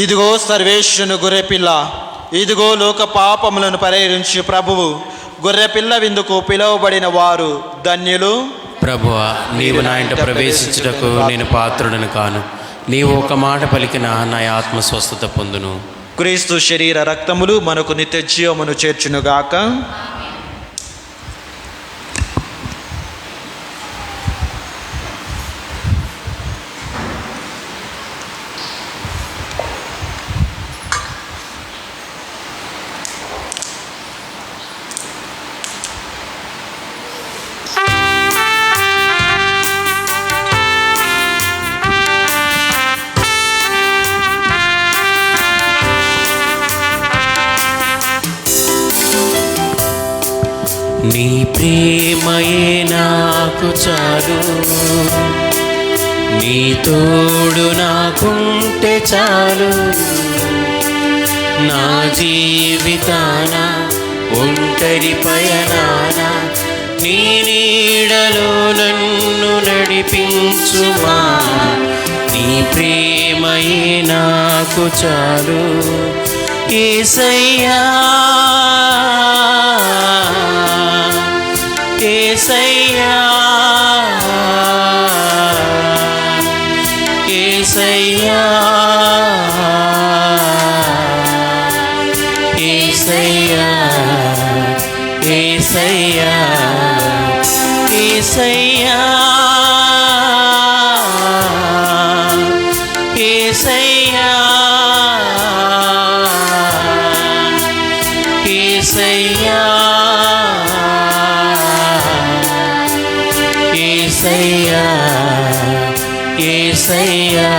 ఇదిగో సర్వేశ్వరుని గొర్రెపిల్ల, ఇదిగో లోక పాపములను పరిహరించు ప్రభువు. గొర్రెపిల్ల విందుకు పిలువబడిన వారు ధన్యులు. ప్రభువా, నీవు నా ఇంట ప్రవేశించుటకు నేను పాత్రుడను కాను. నీవు ఒక మాట పలికిన నా ఆత్మ స్వస్థత పొందును. క్రీస్తు శరీర రక్తములు మనకు నిత్య జీవమును చేర్చునుగాక. నీ ప్రేమయే నాకు చాలు, నీ తోడు నాకుంటే చాలు. నా జీవితాన ఒంటరి పయనాన నీ నీడలో నన్ను నడిపించుమా. నీ ప్రేమయే నాకు చాలు యేసయ్యా, యేసయ్యా, యేసయ్యా, యేసయ్యా, యేసయ్యా, యేసయ్యా, యేసయ్యా, యేసయ్యా, యేసయ్యా, యేసయ్యా.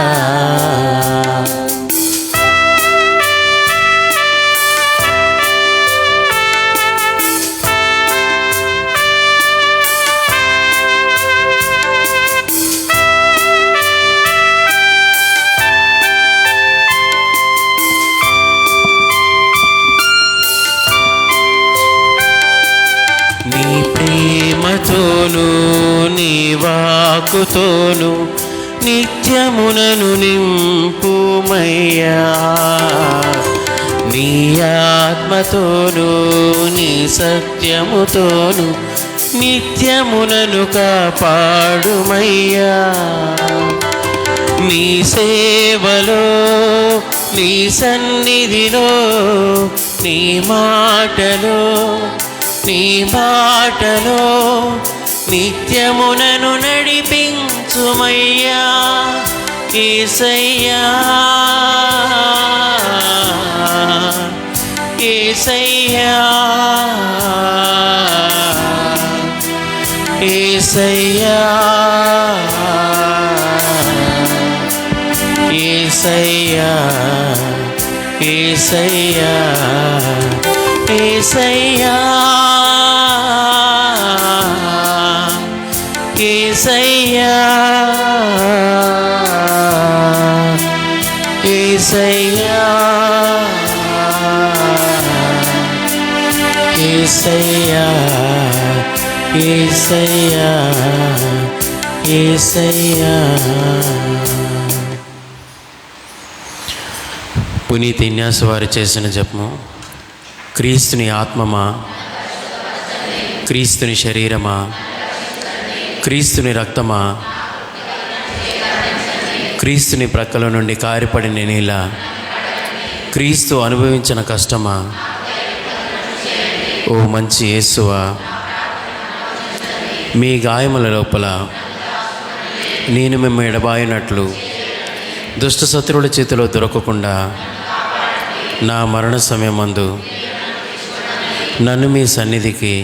నీ ప్రేమతోను నీ వాక్కుతోను నిత్యమునను నింపుమయ్యా. నీ ఆత్మతోను నీ సత్యముతోను నిత్యమునను కాపాడుమయ్యా. నీ సేవలో నీ సన్నిధిలో నీ మాటలో నీ బాటలో నిత్యమునను నడిపించుమయ్యా. యేసయ్యా, యేసయ్యా, యేసయ్యా, యేసయ్యా, యేసయ్యా, యేసయ్యా, యేసయ్యా, యేసయ్యా, యేసయ్యా, యేసయ్యా, యేసయ్యా. పునీత ఇన్యాస వారు చేసిన జపము. క్రీస్తుని ఆత్మమా, క్రీస్తుని శరీరమా, క్రీస్తుని రక్తమా, క్రీస్తుని ప్రక్కల నుండి కారిపడిన నీళ్ళ, క్రీస్తు అనుభవించిన కష్టమా, ఓ మంచి యేసువా, మీ గాయముల లోపల నేను మేము ఎడబాయినట్లు దుష్ట శత్రువుల చేతిలో దొరకకుండా నా మరణ సమయమందు నన్ను మీ సన్నిధికి,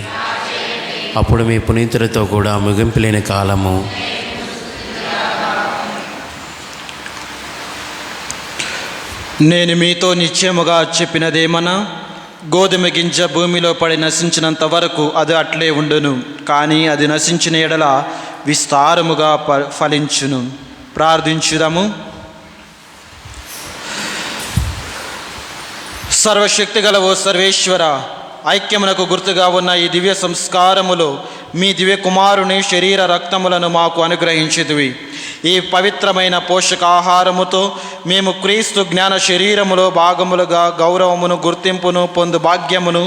అప్పుడు మీ పునీతులతో కూడా ముగింపు లేని కాలము నేను మీతో నిశ్చయముగా చెప్పినదేమన్నా, గోధుమ గింజ భూమిలో పడి నశించినంత వరకు అది అట్లే ఉండును, కానీ అది నశించిన ఎడల విస్తారముగా ఫలించును. ప్రార్థించుదాము. సర్వశక్తి గల ఓ సర్వేశ్వర, ఐక్యమునకు గుర్తుగా ఉన్న ఈ దివ్య సంస్కారములో మీ దివ్య కుమారుని శరీర రక్తములను మాకు అనుగ్రహించితివి. ఈ పవిత్రమైన పోషకాహారముతో మేము క్రీస్తు జ్ఞాన శరీరములో భాగములుగా గౌరవమును గుర్తింపును పొందు భాగ్యమును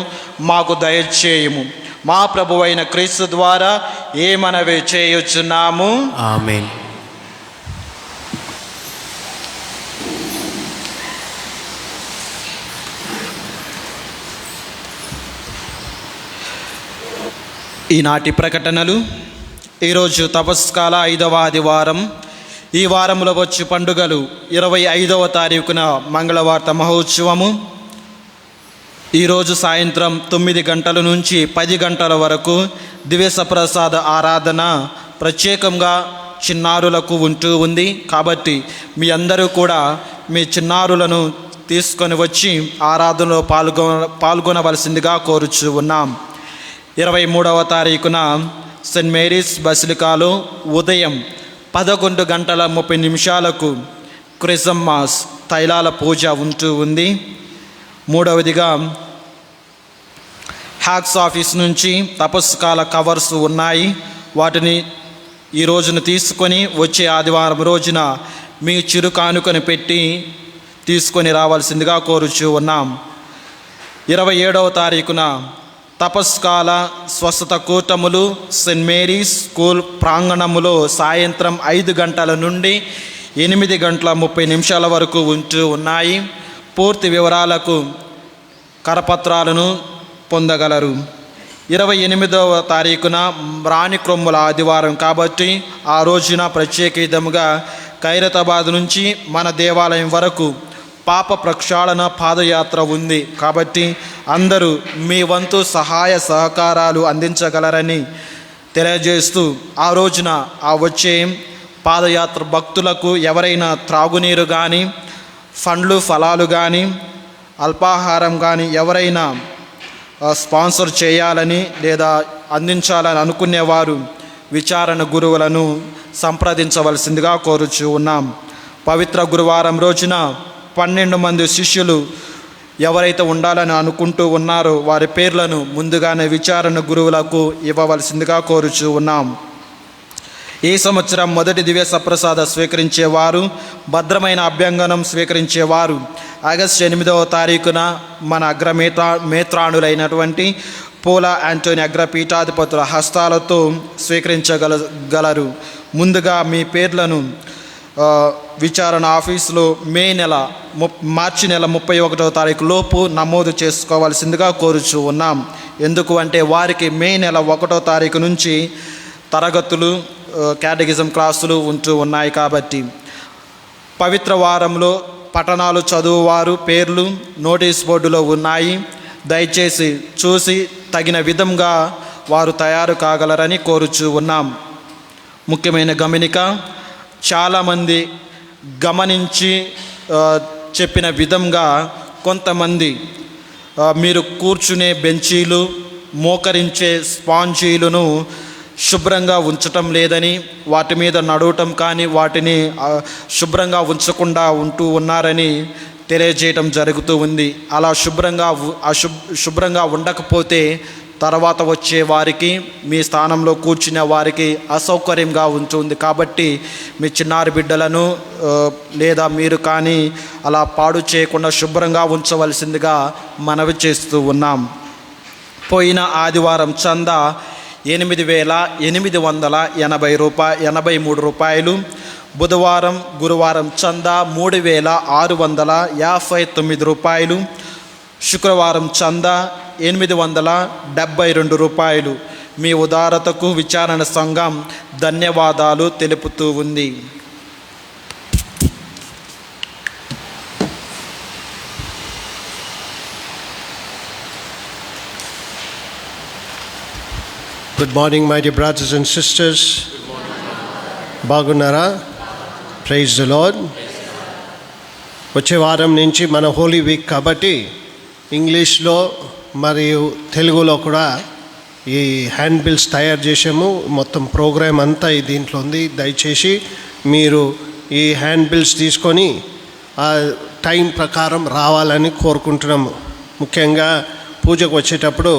మాకు దయచేయము. మా ప్రభువైన క్రీస్తు ద్వారా ఏ మనవి చేయుచున్నాము. ఆమేన్. ఈనాటి ప్రకటనలు. ఈరోజు తపస్కాల 5వ ఆదివారం. ఈ వారంలో వచ్చి పండుగలు 25వ తారీఖున మంగళవార్త మహోత్సవము. ఈరోజు సాయంత్రం 9 గంటల నుంచి 10 గంటల వరకు దివ్యసప్రసాద ఆరాధన ప్రత్యేకంగా చిన్నారులకు ఉంటూ ఉంది. కాబట్టి మీ అందరూ కూడా మీ చిన్నారులను తీసుకొని వచ్చి ఆరాధనలో పాల్గొనవలసిందిగా కోరుచు ఉన్నాం. 23వ తారీఖున సెయింట్ మేరీస్ బసిలికాలో ఉదయం 11:30 క్రిస్మస్ తైలాల పూజ ఉంటూ ఉంది. మూడవదిగా హ్యాక్స్ ఆఫీస్ నుంచి తపస్కాల కవర్స్ ఉన్నాయి. వాటిని ఈ రోజున తీసుకొని వచ్చే ఆదివారం రోజున మీ చిరు కానుకను పెట్టి తీసుకొని రావాల్సిందిగా కోరుచూ ఉన్నాం. 27వ తారీఖున తపస్కాల స్వస్థత కూటములు సెయింట్ మేరీస్ స్కూల్ ప్రాంగణములో సాయంత్రం 5 గంటల నుండి 8:30 వరకు ఉంటూ ఉన్నాయి. పూర్తి వివరాలకు కరపత్రాలను పొందగలరు. 28వ తారీఖున రాణిక్రొమ్ముల ఆదివారం కాబట్టి ఆ రోజున ప్రత్యేక విధముగా ఖైరతాబాద్ నుంచి మన దేవాలయం వరకు పాప ప్రక్షాళన పాదయాత్ర ఉంది. కాబట్టి అందరూ మీ వంతు సహాయ సహకారాలు అందించగలరని తెలియజేస్తూ ఆ రోజున ఆ వచ్చే పాదయాత్ర భక్తులకు ఎవరైనా త్రాగునీరు కానీ, పండ్లు ఫలాలు కానీ, అల్పాహారం కానీ ఎవరైనా స్పాన్సర్ చేయాలని లేదా అందించాలని అనుకునేవారు విచారణ గురువులను సంప్రదించవలసిందిగా కోరుచూ ఉన్నాం. పవిత్ర గురువారం రోజున 12 మంది శిష్యులు ఎవరైతే ఉండాలని అనుకుంటూ ఉన్నారో వారి పేర్లను ముందుగానే విచారణ గురువులకు ఇవ్వవలసిందిగా కోరుచూ ఉన్నాం. ఈ సంవత్సరం మొదటి దివ్య సప్రసాద స్వీకరించేవారు, భద్రమైన అభ్యంగనం స్వీకరించేవారు ఆగస్టు 8వ తారీఖున మన మేత్రాణులైనటువంటి పోలా యాంటోనీ అగ్రపీఠాధిపతుల హస్తాలతో స్వీకరించగలరు. ముందుగా మీ పేర్లను విచారణ ఆఫీసులో మార్చి నెల 31వ తారీఖు లోపు నమోదు చేసుకోవాల్సిందిగా కోరుచూ ఉన్నాం. ఎందుకు అంటే వారికి మే నెల 1వ తారీఖు నుంచి తరగతులు, కేటగిజం క్లాసులు ఉంటూ ఉన్నాయి. కాబట్టి పవిత్ర వారంలో పఠనాలు చదువువారు పేర్లు నోటీస్ బోర్డులో ఉన్నాయి. దయచేసి చూసి తగిన విధంగా వారు తయారు కాగలరని కోరుచూ ఉన్నాం. ముఖ్యమైన గమనిక, చాలామంది గమనించి చెప్పిన విధంగా కొంతమంది మీరు కూర్చునే బెంచీలు, మోకరించే స్పాంజీలను శుభ్రంగా ఉంచటం లేదని, వాటి మీద నడవటం కానీ వాటిని శుభ్రంగా ఉంచకుండా ఉంటూ ఉన్నారని తెలియజేయటం జరుగుతూ ఉంది. అలా శుభ్రంగా ఉండకపోతే తర్వాత వచ్చే వారికి, మీ స్థానంలో కూర్చునే వారికి అసౌకర్యంగా ఉంటుంది. కాబట్టి మీ చిన్నారి బిడ్డలను లేదా మీరు కానీ అలా పాడు చేయకుండా శుభ్రంగా ఉంచవలసిందిగా మనవి చేస్తూ ఉన్నాం. పోయిన ఆదివారం చందా 8,883 రూపాయలు. బుధవారం గురువారం చందా 3,659 రూపాయలు. శుక్రవారం చందా 872 రూపాయలు. మీ ఉదారతకు విచారణ సంఘం ధన్యవాదాలు తెలుపుతూ ఉంది. Good morning, my dear brothers and sisters. బాగున్నారా? Praise the lord. వచ్చే వారం నుంచి మన హోలీ వీక్ కాబట్టి ఇంగ్లీష్లో మరియు తెలుగులో కూడా ఈ హ్యాండ్ బిల్స్ తయారు చేసాము. మొత్తం ప్రోగ్రామ్ అంతా దీంట్లో ఉంది. దయచేసి మీరు ఈ హ్యాండ్ బిల్స్ తీసుకొని ఆ టైం ప్రకారం రావాలని కోరుకుంటున్నాము. ముఖ్యంగా పూజకు వచ్చేటప్పుడు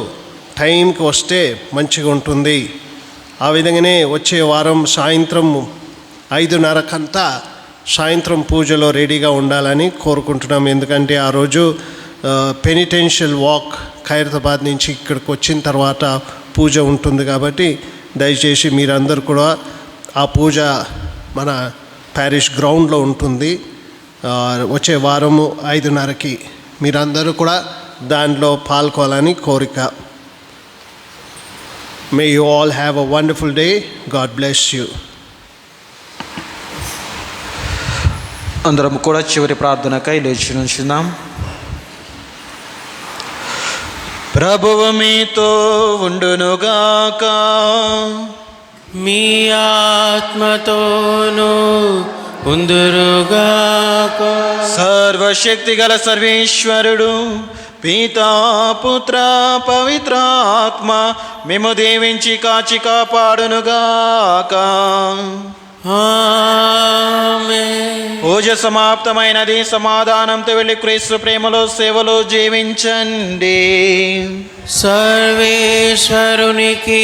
టైంకి వస్తే మంచిగా ఉంటుంది. ఆ విధంగానే వచ్చే వారం సాయంత్రం 5:30 సాయంత్రం పూజలో రెడీగా ఉండాలని కోరుకుంటున్నాం. ఎందుకంటే ఆ రోజు పెనిటెన్షియల్ వాక్ ఖైరతాబాద్ నుంచి ఇక్కడికి వచ్చిన తర్వాత పూజ ఉంటుంది. కాబట్టి దయచేసి మీరందరూ కూడా ఆ పూజ మన ప్యారిష్ గ్రౌండ్లో ఉంటుంది. వచ్చే వారము 5:30 మీరందరూ కూడా దాంట్లో పాల్గొనాలని కోరిక. May you all have a wonderful day. God bless you. అందరం కూడా చివరి ప్రార్థనకై లేచి నుంచున్నాం. ప్రభువు మీతో ఉండునుగాక. మీ ఆత్మతోనూ ఉందురుగాక. సర్వశక్తి గల సర్వేశ్వరుడు పితా పుత్ర పవిత్రాత్మ మేము దీవించి కాచి కాపాడునుగాక. ఆమేన్. పూజ సమాప్తమైనది. సమాధానంతో వెళ్ళి క్రీస్తు ప్రేమలో సేవలో జీవించండి. సర్వేశ్వరునికి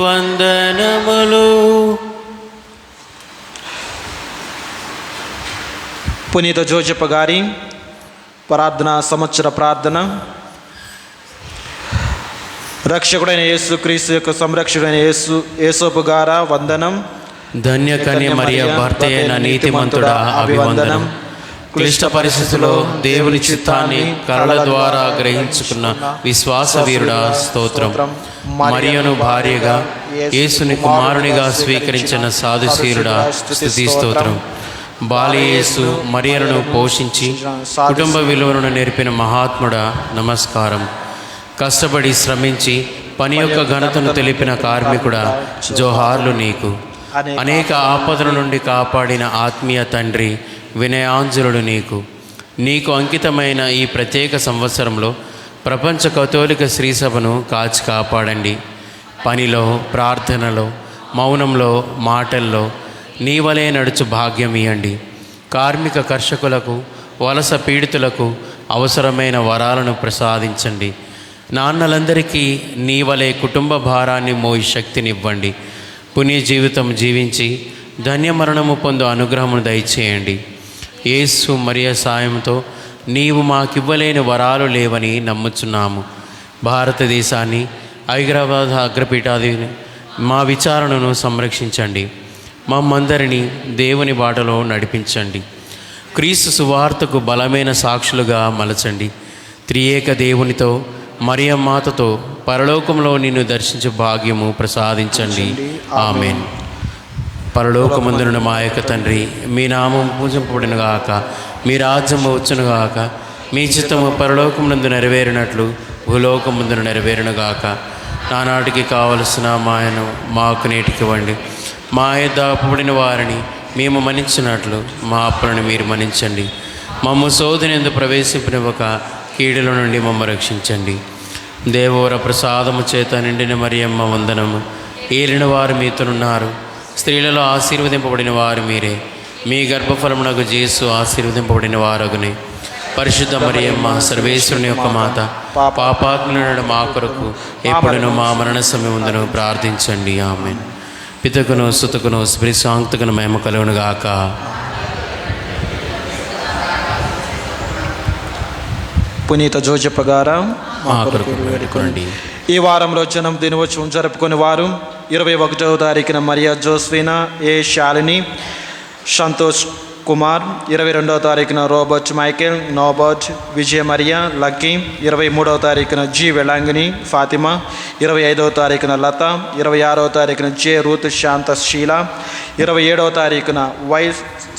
వందనములు. పునీత జోజప్ప గారి ప్రార్థన, సంవత్సర ప్రార్థన. రక్షకుడైన యేసు క్రీస్తు యొక్క సంరక్షకుడైన యేసోపు గారా వందనం. ధన్య కన్య మరియ భర్త అయిన నీతిమంతుడా అభివందనం. క్లిష్ట పరిస్థితుల్లో దేవుని చిత్తాన్ని కళల ద్వారా గ్రహించుకున్న విశ్వాస వీరుడా స్తోత్రం. మరియను భార్యగా యేసుని కుమారునిగా స్వీకరించిన సాధుశీరుడా స్తుతి స్తోత్రం. బాలయేసు మరియను పోషించి కుటుంబ విలువలను నేర్పిన మహాత్ముడా నమస్కారం. కష్టపడి శ్రమించి పని యొక్క ఘనతను తెలిపిన కార్మికుడా జోహార్లు నీకు. అనేక ఆపదల నుండి కాపాడిన ఆత్మీయ తండ్రి వినయాంజలుడు నీకు. నీకు అంకితమైన ఈ ప్రత్యేక సంవత్సరంలో ప్రపంచ కథోలిక శ్రీసభను కాచి కాపాడండి. పనిలో, ప్రార్థనలో, మౌనంలో, మాటల్లో నీ వలే నడుచు భాగ్యం ఇయ్యండి. కార్మిక కర్షకులకు, వలస పీడితులకు అవసరమైన వరాలను ప్రసాదించండి. నాన్నలందరికీ నీ వలే కుటుంబ భారాన్ని మోయి శక్తినివ్వండి. పుణ్య జీవితం జీవించి ధన్యమరణము పొందు అనుగ్రహమును దయచేయండి. యేసు మరియ సాయంతో నీవు మాకివ్వలేని వరాలు లేవని నమ్ముచున్నాము. భారతదేశాన్ని, హైదరాబాద్ అగ్రపీఠాధిని మా విచారణను సంరక్షించండి. మమ్మందరినీ దేవుని బాటలో నడిపించండి. క్రీస్తు సువార్తకు బలమైన సాక్షులుగా మలచండి. త్రియేక దేవునితో, మరియమ్మాతతో పరలోకంలో నిన్ను దర్శించే భాగ్యము ప్రసాదించండి. ఆమేన్. పరలోకమందున మా యొక్క తండ్రి, మీ నామం పూజింపబడినగాక, మీ రాజ్యము వచ్చునుగాక, మీ చిత్తము పరలోకమునందు నెరవేరినట్లు భూలోకమందున నెరవేరునుగాక. నానాటికి కావలసిన మాయను మాకు నేటికి ఇవ్వండి. మా యొద్ద అప్పుబడిన వారిని మేము మన్నించినట్లు మా అప్పులను మీరు మన్నించండి. మమ్ము శోధనయందు ప్రవేశింపనివ్వక కీడుల నుండి మమ్మ రక్షించండి. దేవవర ప్రసాదము చేత నిండిన మరియమ్మ వందనము. ఏలిన వారు మీతోనున్నారు. స్త్రీలలో ఆశీర్వదింపబడిన వారు మీరే. మీ గర్భఫలమునకు యేసు ఆశీర్వదింపబడిన వారగునే. పరిశుద్ధ మరియమ్మ సర్వేశ్వరుని యొక్క మాత, పాపాత్ములైన మా కొరకు ఎప్పుడునూ మా మరణ సమయముందును ప్రార్థించండి. ఆమేన్. పితకును సుతకును స్పిరిట్ సాంక్తుకును మహిమ కలుగునుగాక. పునీత జోజప్ప గారా మా కొరకు వేడుకోండి. ఈ వారంలో జనం దినోత్సవం జరుపుకునే వారు 21వ తారీఖున మరియా జోస్ఫీనా ఏ శాలిని సంతోష్ కుమార్, 22వ తారీఖున రోబర్ట్ మైకేల్ నోబర్ట్ విజయ మరియా లక్కీ, 23వ తారీఖున జి వెలాంగిని ఫాతిమా, 25వ తారీఖున లత, 26వ తారీఖున జే రూత్ శాంత శీల, 27వ తారీఖున వై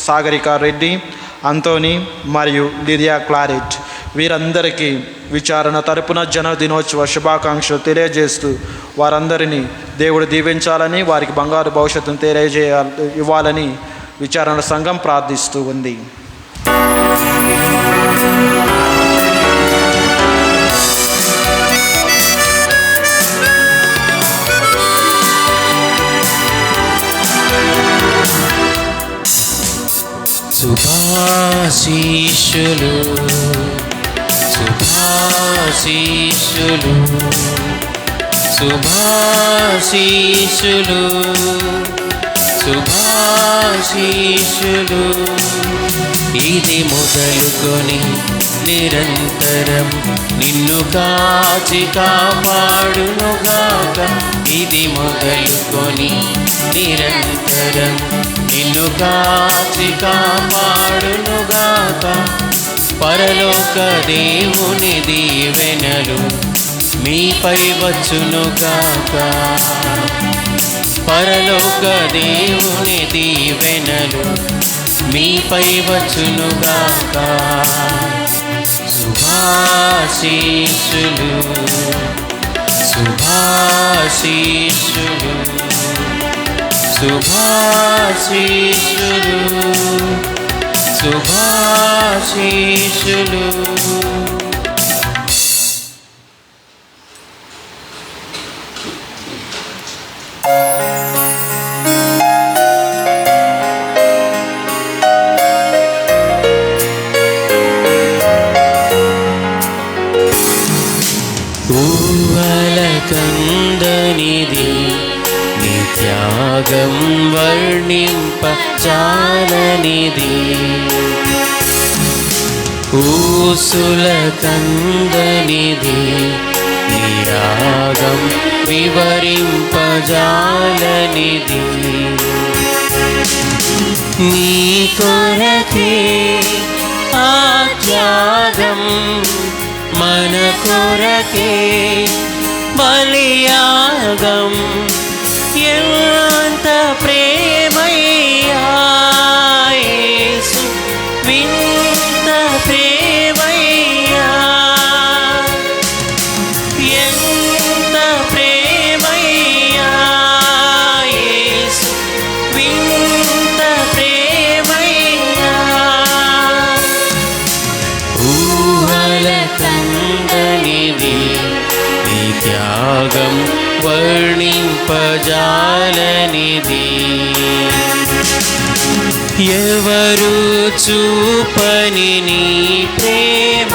సాగరికా రెడ్డి, అంతోని మరియు లిరియా క్లారెట్. వీరందరికీ విచారణ తరపున జన్మదినోత్సవ శుభాకాంక్షలు తెలియజేస్తూ వారందరినీ దేవుడు దీవించాలని, వారికి బంగారు భవిష్యత్తును ఇవ్వాలని విచారణ సంఘం ప్రార్థిస్తూ ఉంది. శుభాశీషులు శుభాశీషులు శుభాశీషులు శుభాశీషులు. ఇది మొదలుకొని నిరంతరం నిన్ను కాచి కాపాడునుగాక. ఇది మొదలుకొని నిరంతరం నిన్ను కాచి కాపాడునుగాక. పరలోక దేవుని దీవెనలు మీపై వచ్చునుగాక. పరలోక దేవుని దీవెనలు మీపై వచ్చునుగాక. శుభాశీషులు శుభాశీషులు శుభాశీషులు శుభాశీషులు. ఊహలకందనిది నీ త్యాగం వర్ణింప చాలనిది. ఊసులకందనిది నీ రాగం వివరింపజాలనిది. నీ కొరకే ఆ త్యాగం మన కొరకే బలియాగం. ఎంత ప్రేమయ్యా యేసు, వింత ప్రేమయ్యా. ఎంత ప్రేమయ్యా యేసు, వింత ప్రేమయ్యా. ఊహలకందనిది నీ త్యాగం వర్ణింపజాలనిది. ఎవరు చూపని నీ ప్రేమ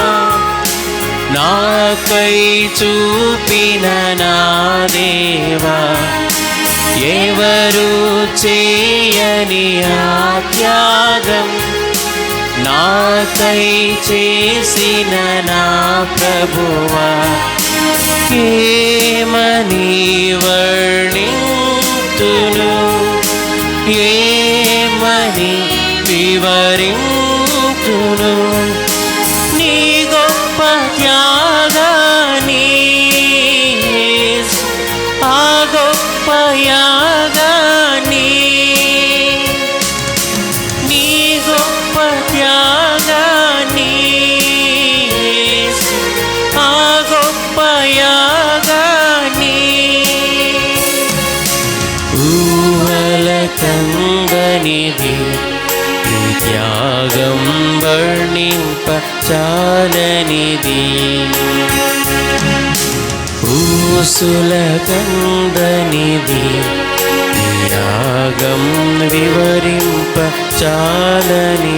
నాకై చూపిన నా దేవా. ఎవరు చేయని ఆ త్యాగం నాకై చేసిన నా ప్రభువా. ఏమని వర్ణింతును, ఏమని వివరింతును నీ గొప్ప త్యాగాన్ని. ఆ గొప్ప యాగాన్ని, నీ గొప్ప త్యాగాన్ని, ఆ గొప్ప యాగాన్ని. ఊహలకందనిది నీ త్యాగం వర్ణింప చాలనిది. ఊసులకందనిది నీ రాగం వివరింప చాలని.